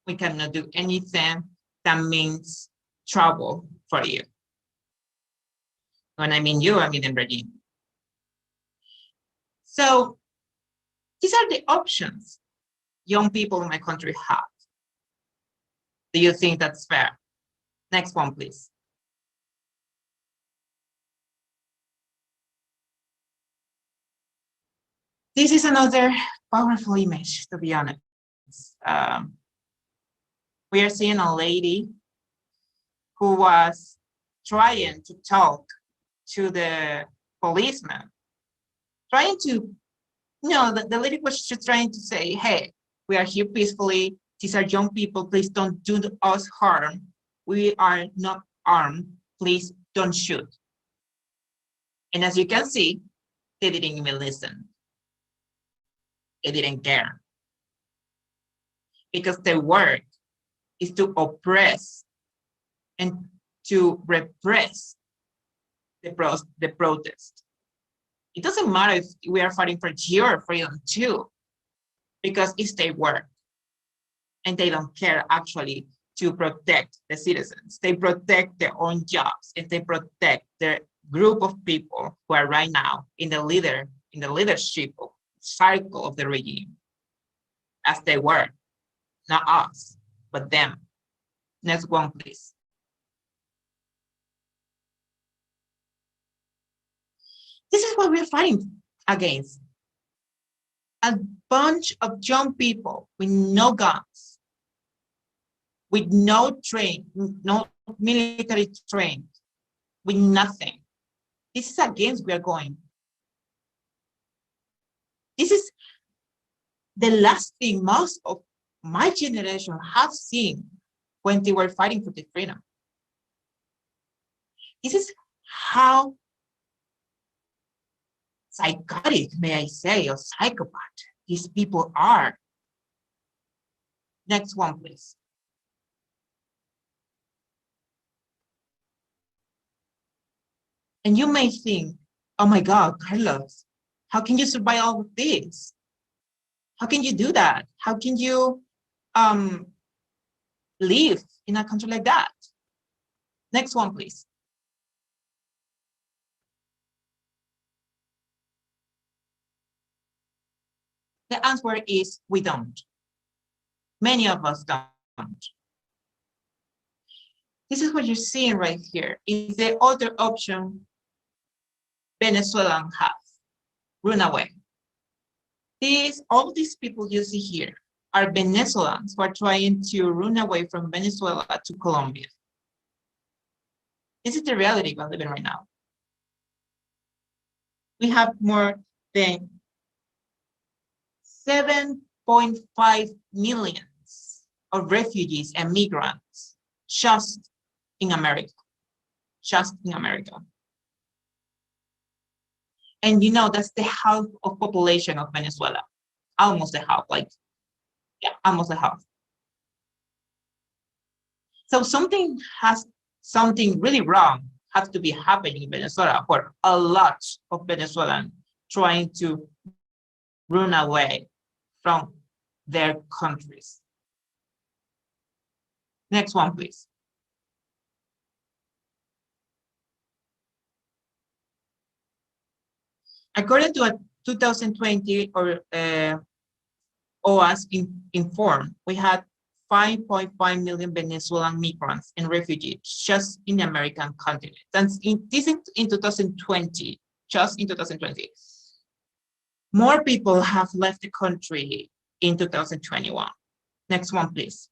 We cannot do anything that means trouble for you. When I mean you, I mean the regime. So these are the options young people in my country have. Do you think that's fair? Next one, please. This is another powerful image, to be honest. We are seeing a lady who was trying to talk to the policeman, trying to, the lady was just trying to say, hey, we are here peacefully. These are young people. Please don't do us harm. We are not armed. Please don't shoot. And as you can see, they didn't even listen. They didn't care. Because their work is to oppress and to repress the protest. It doesn't matter if we are fighting for your freedom too, because it's their work. And they don't care actually to protect the citizens. They protect their own jobs and they protect the group of people who are right now in the leadership cycle of the regime. As they were, not us, but them. Next one, please. This is what we're fighting against. A bunch of young people with no guns, with no military trained, with nothing. This is against we are going. This is the last thing most of my generation have seen when they were fighting for the freedom. This is how psychotic, may I say, or psychopath these people are. Next one, please. And you may think, oh my God, Carlos, how can you survive all of this? How can you do that? How can you live in a country like that? Next one, please. The answer is we don't. Many of us don't. This is what you're seeing right here. Is the other option Venezuelan have, run away. All these people you see here are Venezuelans who are trying to run away from Venezuela to Colombia. This is the reality we're living right now. We have more than 7.5 million of refugees and migrants just in America. Just in America. And that's the half of population of Venezuela. almost a half, almost a half. So something really wrong has to be happening in Venezuela for a lot of Venezuelans trying to run away from their countries. Next one, please. According to a 2020 OAS informed, we had 5.5 million Venezuelan migrants and refugees just in the American continent. And this is in 2020, just in 2020. More people have left the country in 2021. Next one, please.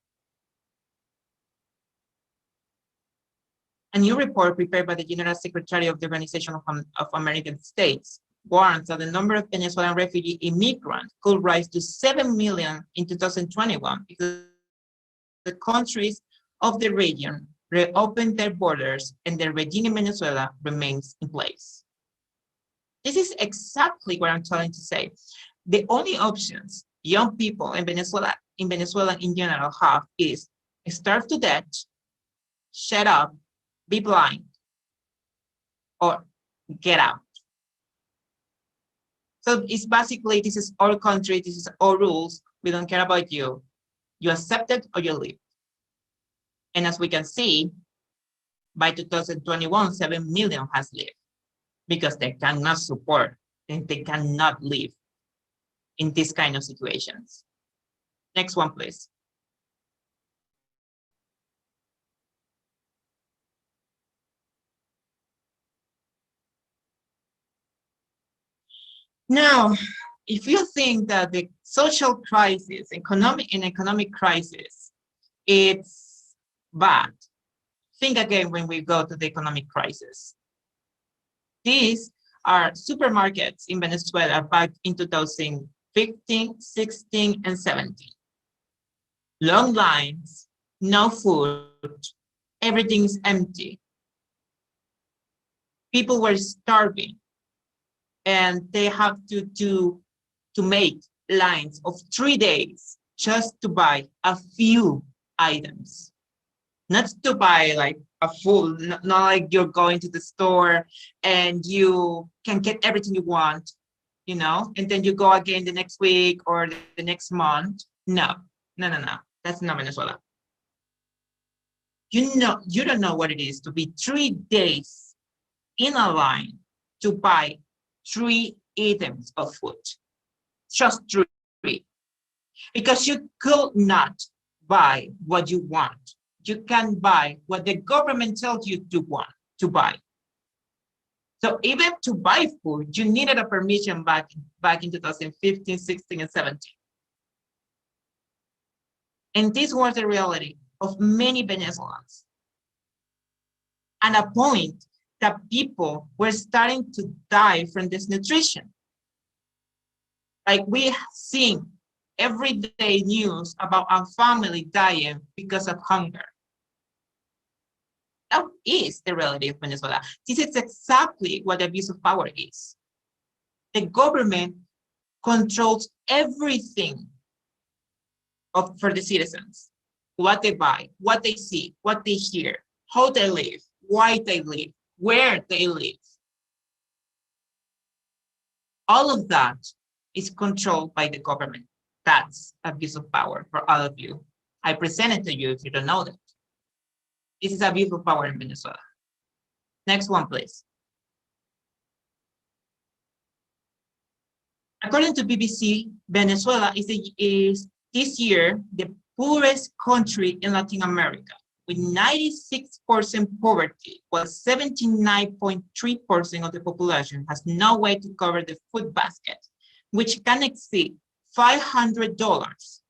A new report prepared by the General Secretary of the Organization of American States warns that the number of Venezuelan refugee immigrants could rise to 7 million in 2021 because the countries of the region reopened their borders and the regime in Venezuela remains in place. This is exactly what I'm trying to say. The only options young people in Venezuela in general have is starve to death, shut up, be blind, or get out. So it's basically, this is our country, this is our rules, we don't care about you. You accept it or you leave. And as we can see, by 2021, 7 million has left because they cannot support and they cannot live in these kind of situations. Next one, please. Now, if you think that the social crisis, economic crisis, it's bad, think again when we go to the economic crisis. These are supermarkets in Venezuela back in 2015, 16, and 17. Long lines, no food, everything is empty. People were starving. And they have to make lines of 3 days just to buy a few items, not to buy like a full, not like you're going to the store and you can get everything you want, you know, and then you go again the next week or the next month. No, that's not Venezuela. You don't know what it is to be 3 days in a line to buy 3 items of food, just 3, because you could not buy what you want. You can buy what the government tells you to buy. So even to buy food, you needed a permission back in 2015, 16, and 17. And this was the reality of many Venezuelans. And a point that people were starting to die from desnutrition. Like we see everyday news about a family dying because of hunger. That is the reality of Venezuela. This is exactly what the abuse of power is. The government controls everything for the citizens. What they buy, what they see, what they hear, how they live, why they live, where they live. All of that is controlled by the government. That's abuse of power for all of you. I present it to you if you don't know that. This is abuse of power in Venezuela. Next one, please. According to BBC, Venezuela is this year the poorest country in Latin America, with 96% poverty, while 79.3% of the population has no way to cover the food basket, which can exceed $500,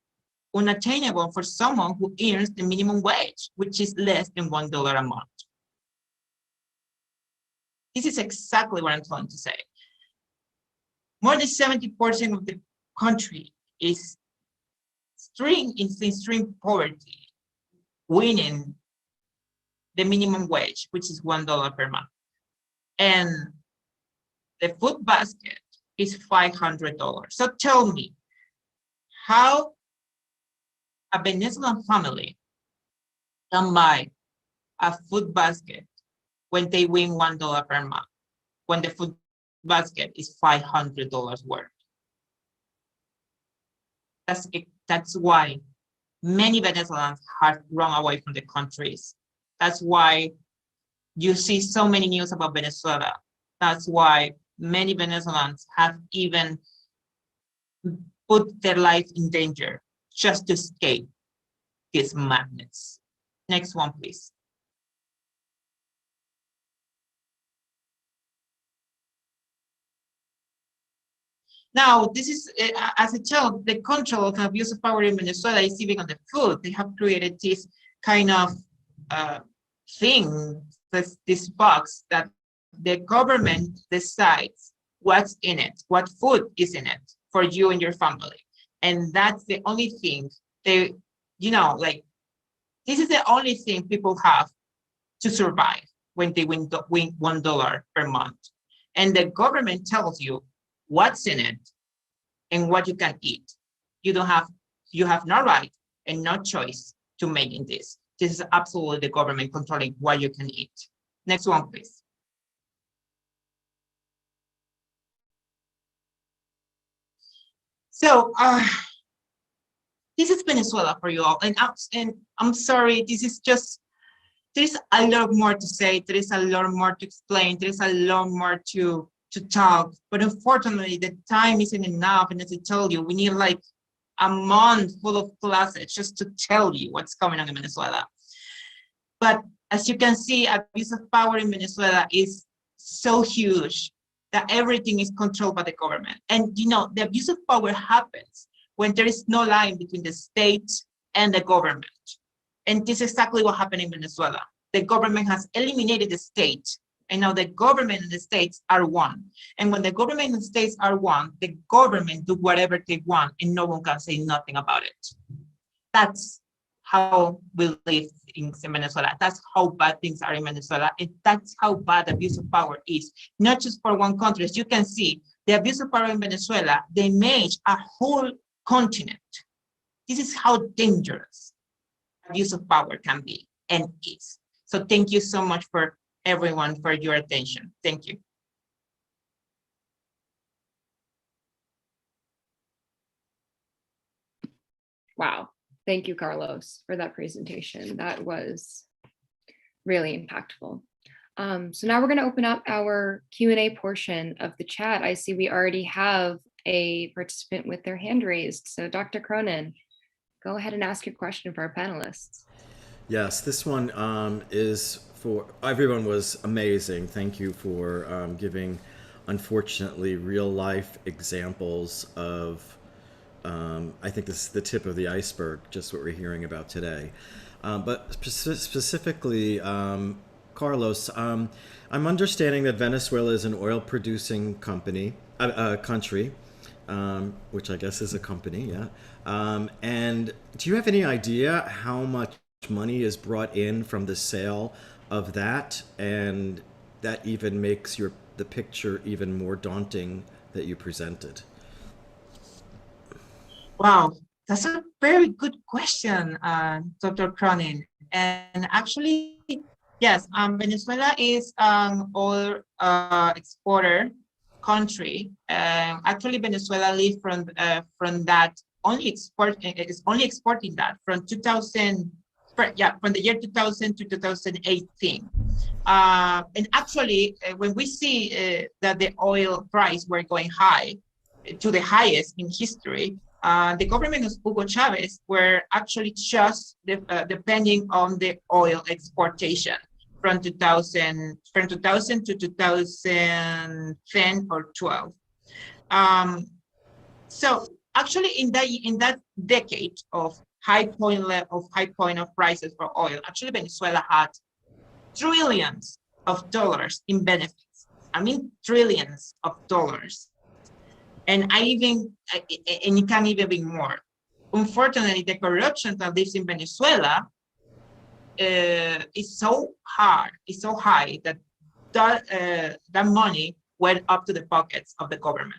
unattainable for someone who earns the minimum wage, which is less than $1 a month. This is exactly what I'm trying to say. More than 70% of the country is in extreme poverty, winning the minimum wage, which is $1 per month. And the food basket is $500. So tell me, how a Venezuelan family can buy a food basket when they win $1 per month, when the food basket is $500 worth. That's why many Venezuelans have run away from the countries. That's why you see so many news about Venezuela. That's why many Venezuelans have even put their life in danger just to escape this madness. Next one, please. Now, this is, as I tell, the control of abuse of power in Venezuela is even on the food. They have created this kind of thing, this box that the government decides what's in it, what food is in it for you and your family. And that's the only thing they, like, this is the only thing people have to survive when they win $1 per month. And the government tells you what's in it and what you can eat. You have no right and no choice to making this. This is absolutely the government controlling what you can eat. Next one, please. So this is Venezuela for you all. And I'm sorry, there's a lot more to say. There is a lot more to explain. There is a lot more to talk. But unfortunately, the time isn't enough. And as I told you, we need like a month full of classes just to tell you what's going on in Venezuela. But as you can see, abuse of power in Venezuela is so huge that everything is controlled by the government. And the abuse of power happens when there is no line between the state and the government. And this is exactly what happened in Venezuela. The government has eliminated the state, and now the government and the states are one. And when the government and the states are one, the government do whatever they want, and no one can say nothing about it. That's how we live in Venezuela. That's how bad things are in Venezuela. And that's how bad abuse of power is, not just for one country. As you can see, the abuse of power in Venezuela, they made a whole continent. This is how dangerous abuse of power can be and is. So thank you so much for everyone for your attention. Thank you. Wow. Thank you, Carlos, for that presentation. That was really impactful. So now we're going to open up our Q&A portion of the chat. I see we already have a participant with their hand raised. So Dr. Cronin, go ahead and ask your question for our panelists. Yes, this one is for everyone. Was amazing. Thank you for giving, unfortunately, real life examples of, I think this is the tip of the iceberg, just what we're hearing about today. But specifically, Carlos, I'm understanding that Venezuela is an oil-producing country, which I guess is a company, yeah. And do you have any idea how much money is brought in from the sale of that, and that even makes the picture even more daunting that you presented? Wow, that's a very good question, Dr. Cronin. And actually, yes, Venezuela is an oil exporter country. Actually, Venezuela lives from that is only exporting that from 2000. From the year 2000 to 2018. And actually, when we see that the oil price were going high, to the highest in history, the government of Hugo Chavez were actually just depending on the oil exportation from 2000 to 2010 or 12. So actually, in that decade of high point of prices for oil, actually Venezuela had trillions of dollars in benefits. I mean, trillions of dollars. And it can even be more. Unfortunately, the corruption that lives in Venezuela is so high that that money went up to the pockets of the government,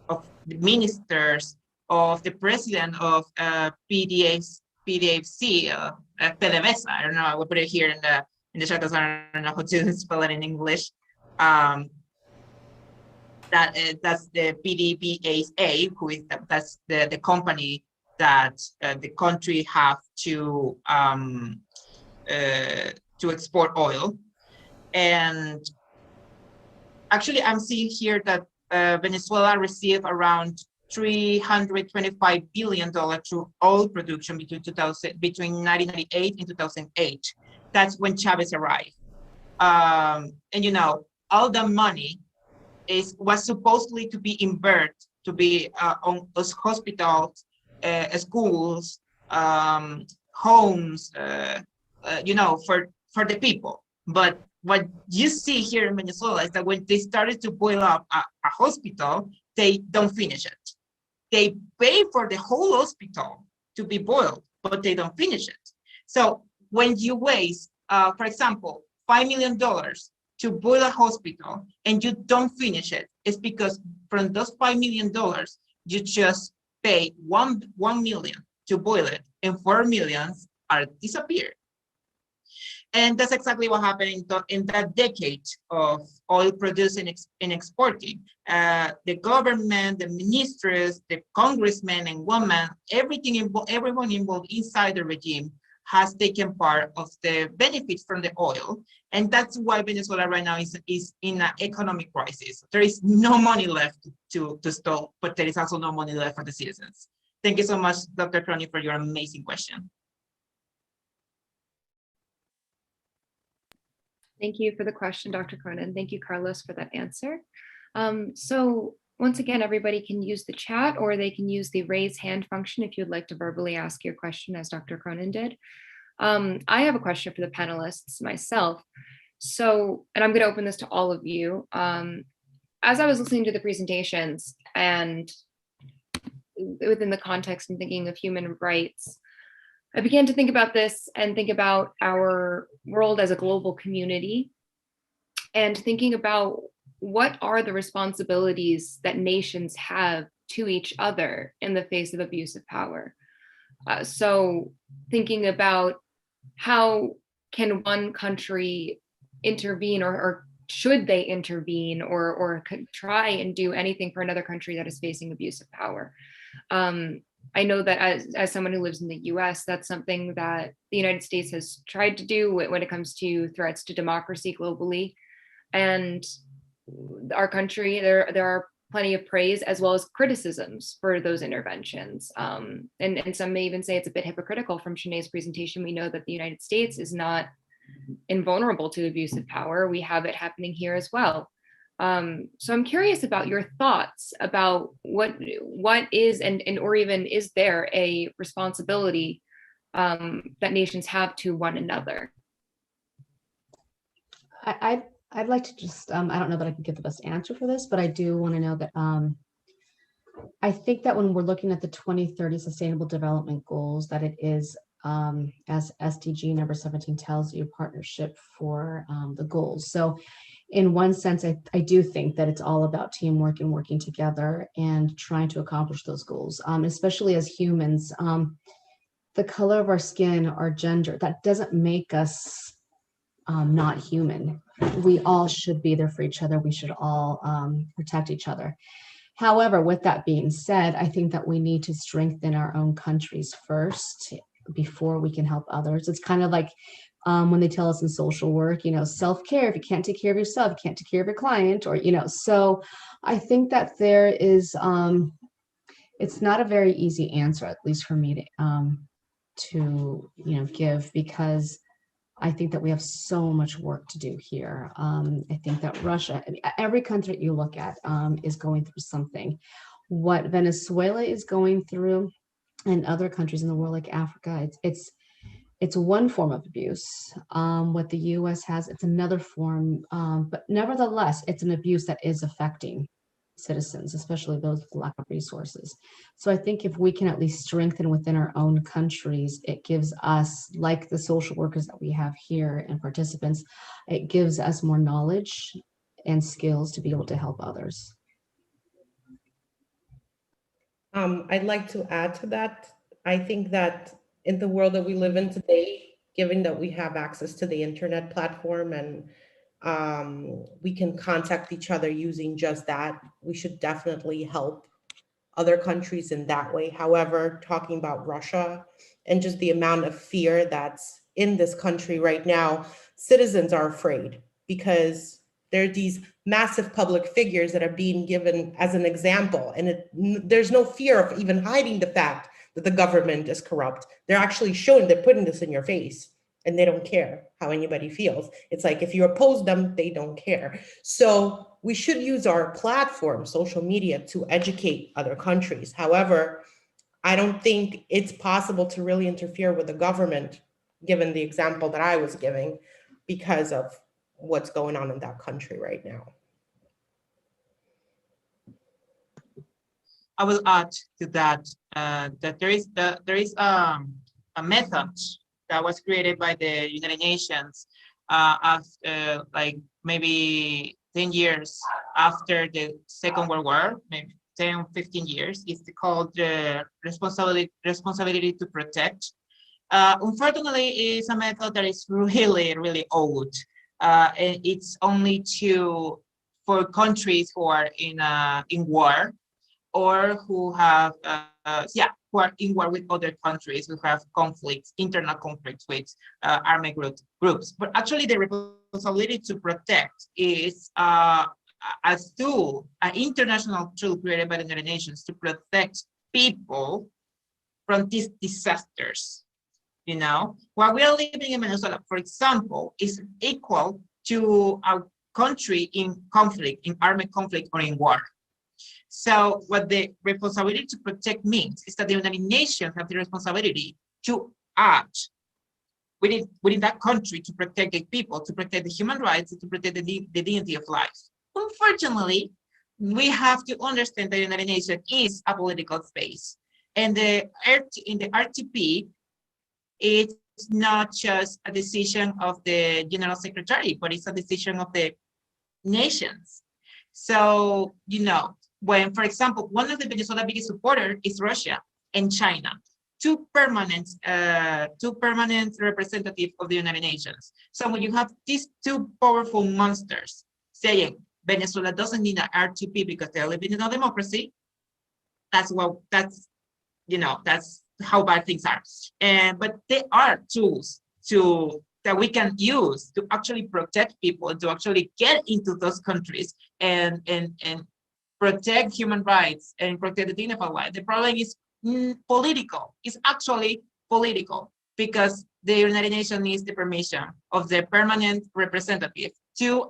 of the ministers, of the president of PDFC, PDVSA. I don't know. I will put it here in the chat because I don't know how to spell it in English. That's the PDVSA, that's the company that the country have to export oil. And actually, I'm seeing here that Venezuela received around $325 billion through oil production between 1998 and 2008. That's when Chavez arrived. And you know, all the money was supposedly to be inverted to be on those hospitals, schools, homes, you know, for the people. But what you see here in Venezuela is that when they started to boil up a hospital, they don't finish it. They pay for the whole hospital to be boiled, but they don't finish it. So when you waste, for example, $5 million to boil a hospital and you don't finish it, it's because from those $5 million, you just pay $1 million to boil it, and $4 million are disappeared. And that's exactly what happened in that decade of oil producing and exporting. The government, the ministers, the congressmen and women, everyone involved inside the regime has taken part of the benefits from the oil. And that's why Venezuela right now is in an economic crisis. There is no money left to store, but there is also no money left for the citizens. Thank you so much, Dr. Crony, for your amazing question. Thank you for the question, Dr. Cronin. Thank you, Carlos, for that answer. So once again, everybody can use the chat, or they can use the raise hand function if you'd like to verbally ask your question, as Dr. Cronin did. I have a question for the panelists myself. So, and I'm going to open this to all of you. As I was listening to the presentations and within the context and thinking of human rights, I began to think about this and think about our world as a global community, and thinking about what are the responsibilities that nations have to each other in the face of abuse of power. So thinking about how can one country intervene, or should they intervene, or try and do anything for another country that is facing abuse of power. I know that as someone who lives in the US, that's something that the United States has tried to do when it comes to threats to democracy globally. And our country, there are plenty of praise as well as criticisms for those interventions. And some may even say it's a bit hypocritical. From Shenae's presentation, we know that the United States is not invulnerable to abuse of power. We have it happening here as well. So I'm curious about your thoughts about what is and or even is there a responsibility that nations have to one another? I'd like to just, I don't know that I can give the best answer for this, but I do want to know that I think that when we're looking at the 2030 Sustainable Development Goals, that it is, as SDG number 17 tells you, partnership for the goals. So in one sense, I do think that it's all about teamwork and working together and trying to accomplish those goals, especially as humans. The color of our skin, our gender, that doesn't make us not human. We all should be there for each other. We should all protect each other. However, with that being said, I think that we need to strengthen our own countries first before we can help others. It's kind of like when they tell us in social work, self-care. If you can't take care of yourself, you can't take care of your client, or, so I think that there is, it's not a very easy answer, at least for me to give, because I think that we have so much work to do here. I think that Russia, every country that you look at is going through something. What Venezuela is going through, and other countries in the world like Africa, it's one form of abuse. What the US has, it's another form, but nevertheless, it's an abuse that is affecting citizens, especially those with lack of resources. So I think if we can at least strengthen within our own countries, it gives us, like the social workers that we have here and participants, it gives us more knowledge and skills to be able to help others. I'd like to add to that. I think that in the world that we live in today, given that we have access to the internet platform and we can contact each other using just that, we should definitely help other countries in that way. However, talking about Russia and just the amount of fear that's in this country right now, citizens are afraid because there are these massive public figures that are being given as an example. And there's no fear of even hiding the fact that the government is corrupt. They're actually showing, they're putting this in your face and they don't care how anybody feels. It's like if you oppose them, they don't care. So we should use our platform, social media, to educate other countries. However, I don't think it's possible to really interfere with the government, given the example that I was giving, because of what's going on in that country right now. I will add to that that there is a method that was created by the United Nations after like maybe 10 years after the Second World War, maybe 10, 15 years. It's called responsibility to protect. Unfortunately, it's a method that is really, really old. And it's only for countries who are in war, or who have, who are in war with other countries, who have conflicts, internal conflicts with army groups. But actually the responsibility to protect is a tool, an international tool created by the United Nations to protect people from these disasters. You know, while we are living in Venezuela, for example, is equal to a country in conflict, in armed conflict or in war. So what the responsibility to protect means is that the United Nations have the responsibility to act within that country to protect the people, to protect the human rights, to protect the dignity of life. Unfortunately, we have to understand that the United Nations is a political space. And in the RTP, it's not just a decision of the General Secretary, but it's a decision of the nations. So, you know, when, for example, one of the Venezuela's biggest supporters is Russia and China, two permanent representatives of the United Nations. So when you have these two powerful monsters saying Venezuela doesn't need an RTP because they're living in a democracy, that's how bad things are. But there are tools that we can use to actually protect people and to actually get into those countries and protect human rights and protect the dignified life. The problem is political. It's actually political because the United Nations needs the permission of the permanent representative to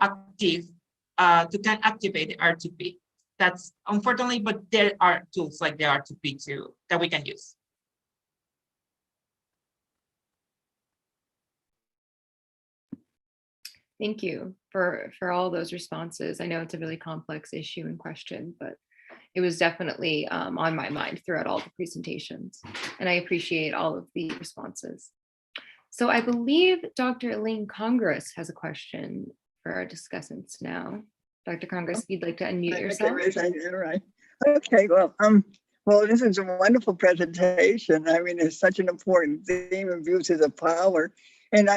can activate the RTP. That's unfortunately, but there are tools like the RTP too that we can use. Thank you for all those responses. I know it's a really complex issue and question, but it was definitely on my mind throughout all the presentations, and I appreciate all of the responses. So I believe Dr. Elaine Congress has a question for our discussants now. Dr. Congress, if you'd like to unmute yourself. All right. Okay, well, this is a wonderful presentation. I mean, it's such an important theme, abuses of power. And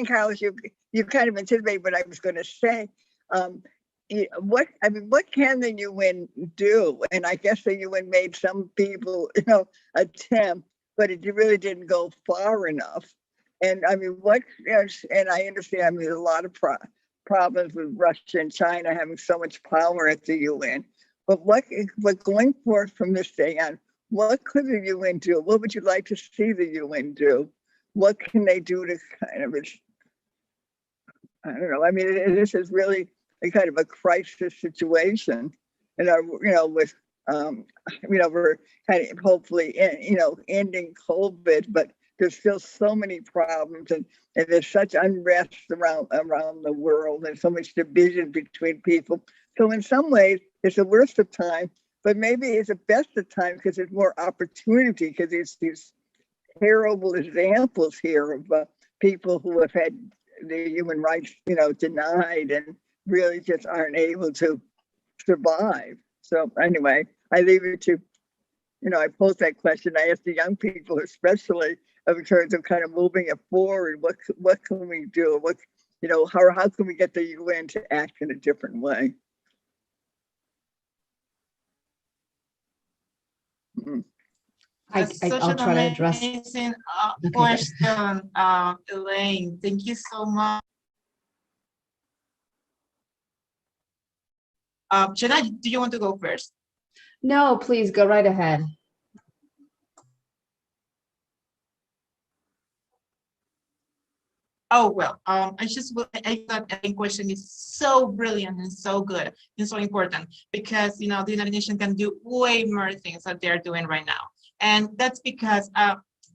Carlos, you kind of anticipated what I was going to say. What can the UN do? And I guess the UN made some people, attempt, but it really didn't go far enough. And I mean, and I understand there's a lot of problems with Russia and China having so much power at the UN. But going forth from this day on, what could the UN do? What would you like to see the UN do? What can they do to kind of, I don't know. I mean, this is really a kind of a crisis situation, and we're kind of hopefully, ending COVID, but there's still so many problems, and there's such unrest around the world, and so much division between people. So in some ways, it's the worst of time, but maybe it's the best of time because there's more opportunity, because there's these terrible examples here of people who have had their human rights, denied and really just aren't able to survive. So anyway, I leave it to I posed that question. I asked the young people, especially in terms of kind of moving it forward. What can we do? How can we get the UN to act in a different way? I'll try to address. Amazing Okay. question, Elaine. Thank you so much. Shenae, do you want to go first? No, please go right ahead. Oh, well, I thought the question is so brilliant and so good and so important because, the United Nations can do way more things that they're doing right now. And that's because,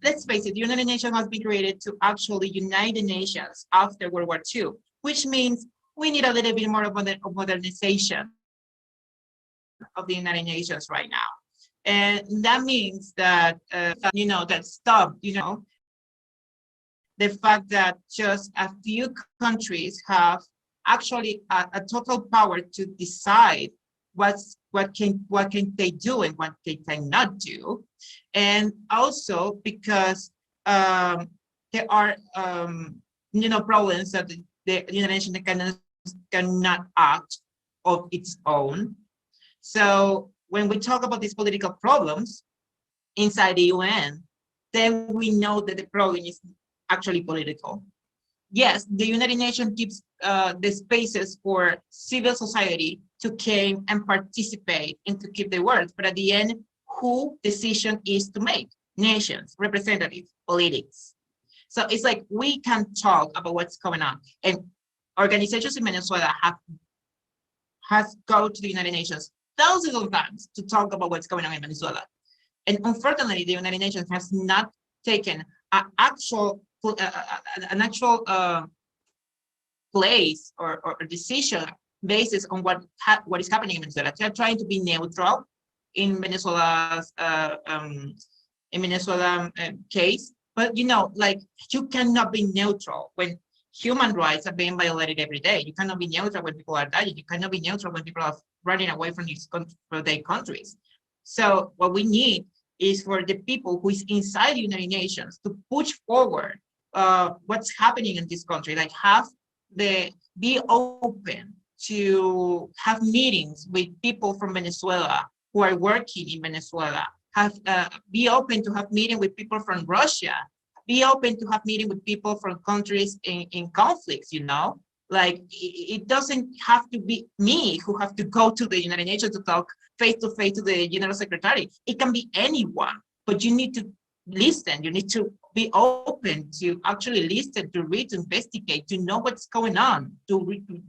let's face it, the United Nations has been created to actually unite the nations after World War II, which means we need a little bit more of modernization of the United Nations right now. And that means that, that stop, the fact that just a few countries have actually a total power to decide what can they do and what they cannot do, and also because there are problems that the United Nations cannot act of its own. So when we talk about these political problems inside the UN, then we know that the problem is actually political. Yes, the United Nations gives the spaces for civil society to come and participate and to keep the words, but at the end, who decision is to make? Nations, representatives, politics. So it's like we can talk about what's going on, and organizations in Venezuela has gone to the United Nations thousands of times to talk about what's going on in Venezuela, and unfortunately, the United Nations has not taken an actual place or decision basis on what is happening in Venezuela. They're trying to be neutral in Venezuela's case, but you cannot be neutral when human rights are being violated every day. You cannot be neutral when people are dying. You cannot be neutral when people are running away from their countries. So what we need is for the people who is inside the United Nations to push forward what's happening in this country, like be open to have meetings with people from Venezuela who are working in Venezuela, be open to have meetings with people from Russia, be open to have meetings with people from countries in conflicts, like it doesn't have to be me who have to go to the United Nations to talk face to face to the General Secretary. It can be anyone, but you need to listen. You need to be open to actually listen, to read, to investigate, to know what's going on, to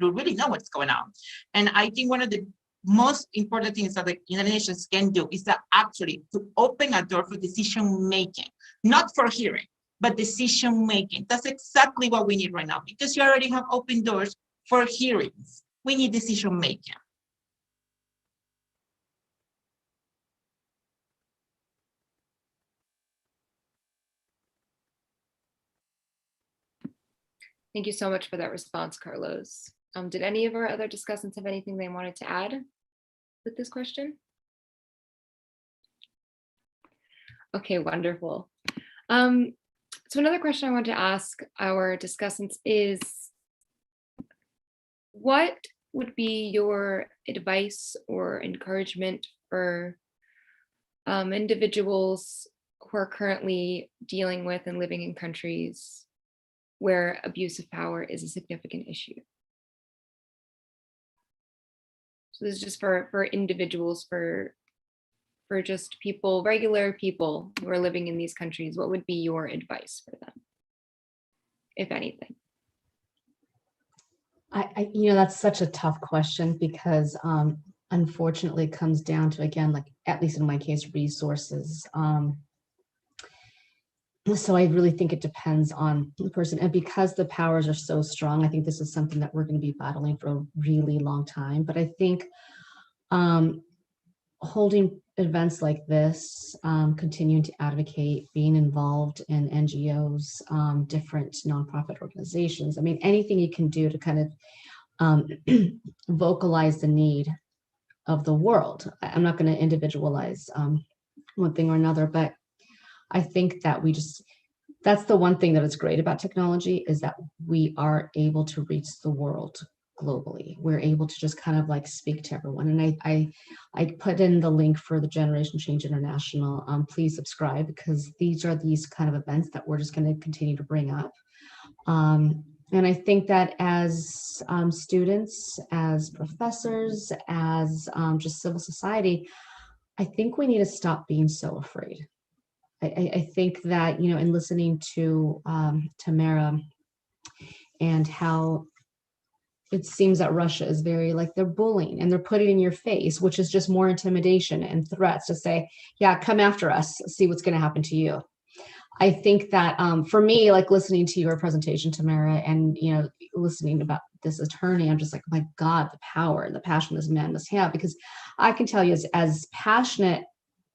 really know what's going on. And I think one of the most important things that the United Nations can do is that actually to open a door for decision making, not for hearing, but decision making. That's exactly what we need right now, because you already have open doors for hearings. We need decision making. Thank you so much for that response, Carlos. Did any of our other discussants have anything they wanted to add with this question? Okay, wonderful. So another question I want to ask our discussants is, what would be your advice or encouragement for individuals who are currently dealing with and living in countries where abuse of power is a significant issue? So this is just for individuals, for just people, regular people who are living in these countries. What would be your advice for them, if anything? That's such a tough question because unfortunately it comes down to, again, like at least in my case, resources. So I really think it depends on the person. And because the powers are so strong, I think this is something that we're going to be battling for a really long time. But I think holding events like this, continuing to advocate, being involved in NGOs, different nonprofit organizations. I mean, anything you can do to kind of vocalize the need of the world. I'm not going to individualize one thing or another. But I think that that's the one thing that is great about technology, is that we are able to reach the world globally. We're able to just kind of like speak to everyone. And I put in the link for the Generation Change International. Please subscribe, because these are these kind of events that we're just going to continue to bring up. And I think that as students, as professors, as just civil society, I think we need to stop being so afraid. I think that, you know, in listening to Tamara and how it seems that Russia is very like, they're bullying and they're putting in your face, which is just more intimidation and threats to say, yeah, come after us, see what's going to happen to you. I think that for me, like listening to your presentation, Tamara, and, you know, listening about this attorney, I'm just like, my God, the power and the passion this man must have, because I can tell you, as passionate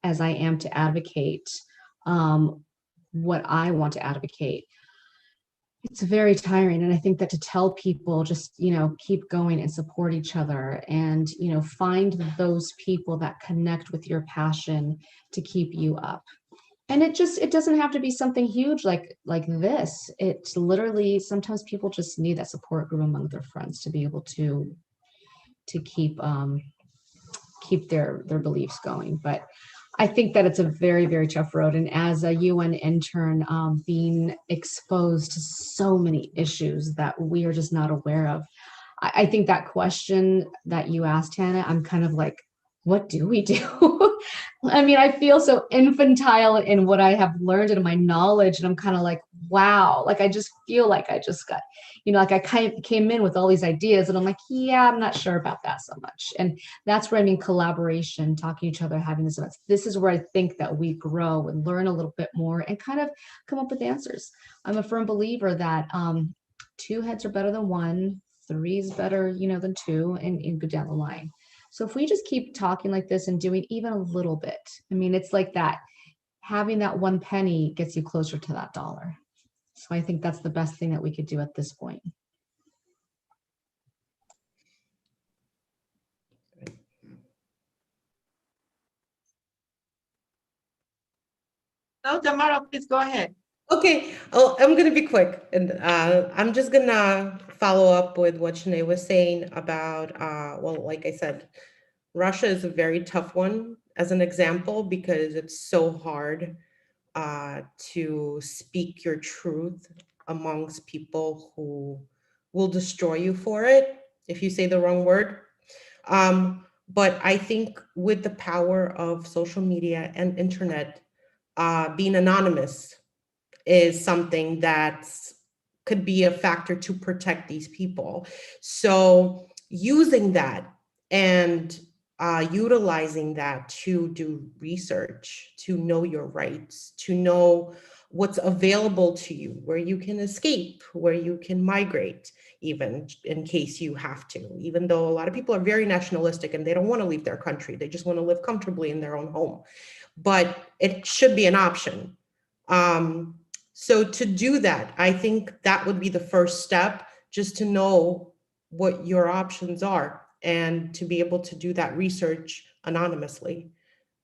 as I am to advocate what I want to advocate, it's very tiring. And I think that to tell people just, you know, keep going and support each other, and, you know, find those people that connect with your passion to keep you up. And it doesn't have to be something huge like this. It's literally, sometimes people just need that support group among their friends to be able to keep their beliefs going. But I think that it's a very, very tough road. And as a UN intern, being exposed to so many issues that we are just not aware of, I think that question that you asked, Hannah, I'm kind of like, what do we do? I mean, I feel so infantile in what I have learned and my knowledge. And I'm kind of like, wow, like, I just feel like I just got, you know, like I kind of came in with all these ideas and I'm like, yeah, I'm not sure about that so much. And that's where I mean, collaboration, talking to each other, having these events. This is where I think that we grow and learn a little bit more and kind of come up with answers. I'm a firm believer that 2 heads are better than 1, 3 is better, you know, than 2, and go down the line. So if we just keep talking like this and doing even a little bit, I mean, it's like that, having that 1 penny gets you closer to that $1. So I think that's the best thing that we could do at this point. No, Tamara, please go ahead. Okay, I'm going to be quick, and I'm just going to follow up with what Shenae was saying about, well, like I said, Russia is a very tough one as an example, because it's so hard to speak your truth amongst people who will destroy you for it if you say the wrong word. But I think with the power of social media and internet, being anonymous is something that could be a factor to protect these people. So using that and utilizing that to do research, to know your rights, to know what's available to you, where you can escape, where you can migrate, even in case you have to, even though a lot of people are very nationalistic and they don't want to leave their country. They just want to live comfortably in their own home. But it should be an option. So to do that, I think that would be the first step, just to know what your options are and to be able to do that research anonymously.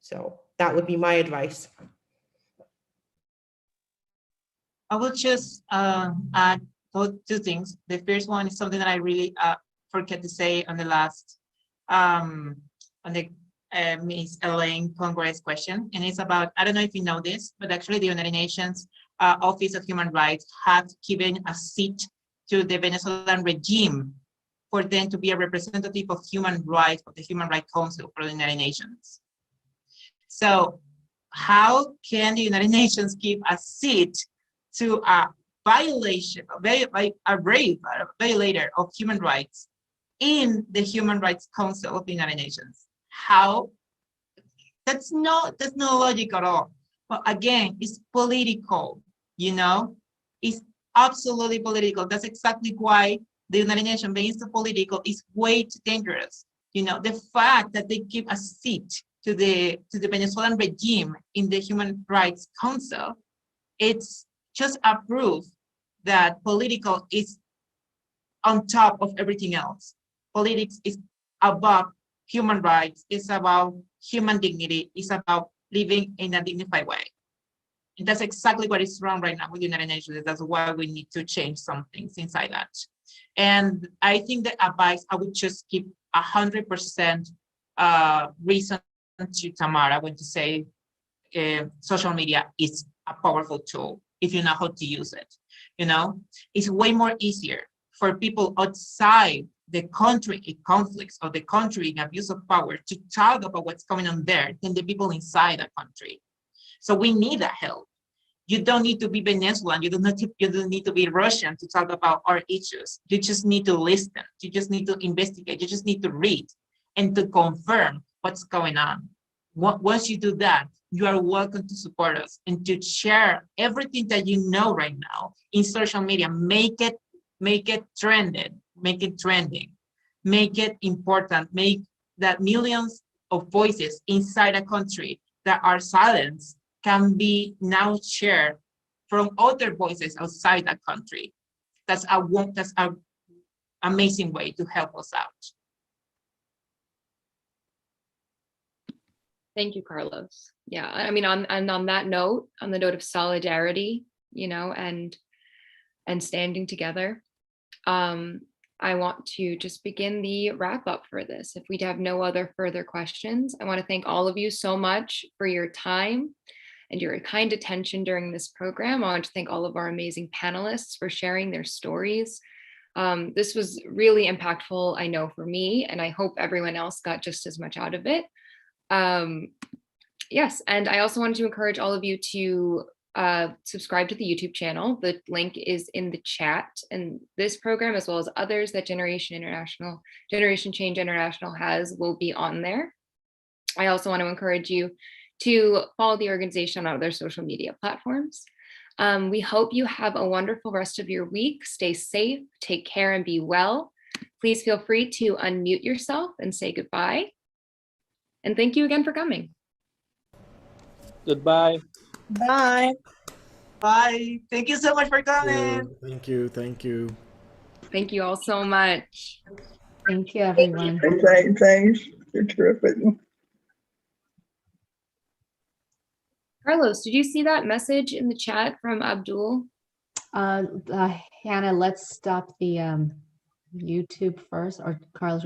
So that would be my advice. I will just add 2 things. The first one is something that I really forget to say on the last, on the Ms. Elaine Congress question. And it's about, I don't know if you know this, but actually the United Nations Office of Human Rights have given a seat to the Venezuelan regime for them to be a representative of human rights, of the Human Rights Council for the United Nations. So how can the United Nations give a seat to a violation, a violator of human rights in the Human Rights Council of the United Nations? How? That's no logic at all. But again, it's political, you know? It's absolutely political. That's exactly why the United Nations, being so political, is way too dangerous. You know, the fact that they give a seat to the Venezuelan regime in the Human Rights Council, it's just a proof that political is on top of everything else. Politics is above human rights, it's about human dignity, it's about living in a dignified way. And that's exactly what is wrong right now with the United Nations. That's why we need to change some things inside that. And I think the advice, I would just keep 100% reason to Tamara when to say social media is a powerful tool if you know how to use it. You know, it's way more easier for people outside the country in conflicts or the country in abuse of power to talk about what's going on there than the people inside the country. So we need that help. You don't need to be Venezuelan. You don't need to be Russian to talk about our issues. You just need to listen. You just need to investigate. You just need to read and to confirm what's going on. Once you do that, you are welcome to support us and to share everything that you know right now in social media. Make it trending, make it trending, make it important, make that millions of voices inside a country that are silenced can be now shared from other voices outside that country. That's an amazing way to help us out. Thank you, Carlos. Yeah, I mean, on that note, on the note of solidarity, you know, and standing together, I want to just begin the wrap up for this. If we have no other further questions, I want to thank all of you so much for your time and your kind attention during this program. I want to thank all of our amazing panelists for sharing their stories. This was really impactful, I know, for me, and I hope everyone else got just as much out of it. Yes, and I also wanted to encourage all of you to subscribe to the YouTube channel. The link is in the chat, and this program, as well as others that Generation Change International has, will be on there. I also want to encourage you to follow the organization on other social media platforms. We hope you have a wonderful rest of your week. Stay safe, take care, and be well. Please feel free to unmute yourself and say goodbye. And thank you again for coming. Goodbye. Bye. Bye. Thank you so much for coming. Thank you. Thank you. Thank you all so much. Thank you, everyone. Thanks. You're terrific. Carlos, did you see that message in the chat from Abdul? Hannah, let's stop the YouTube first, or Carlos.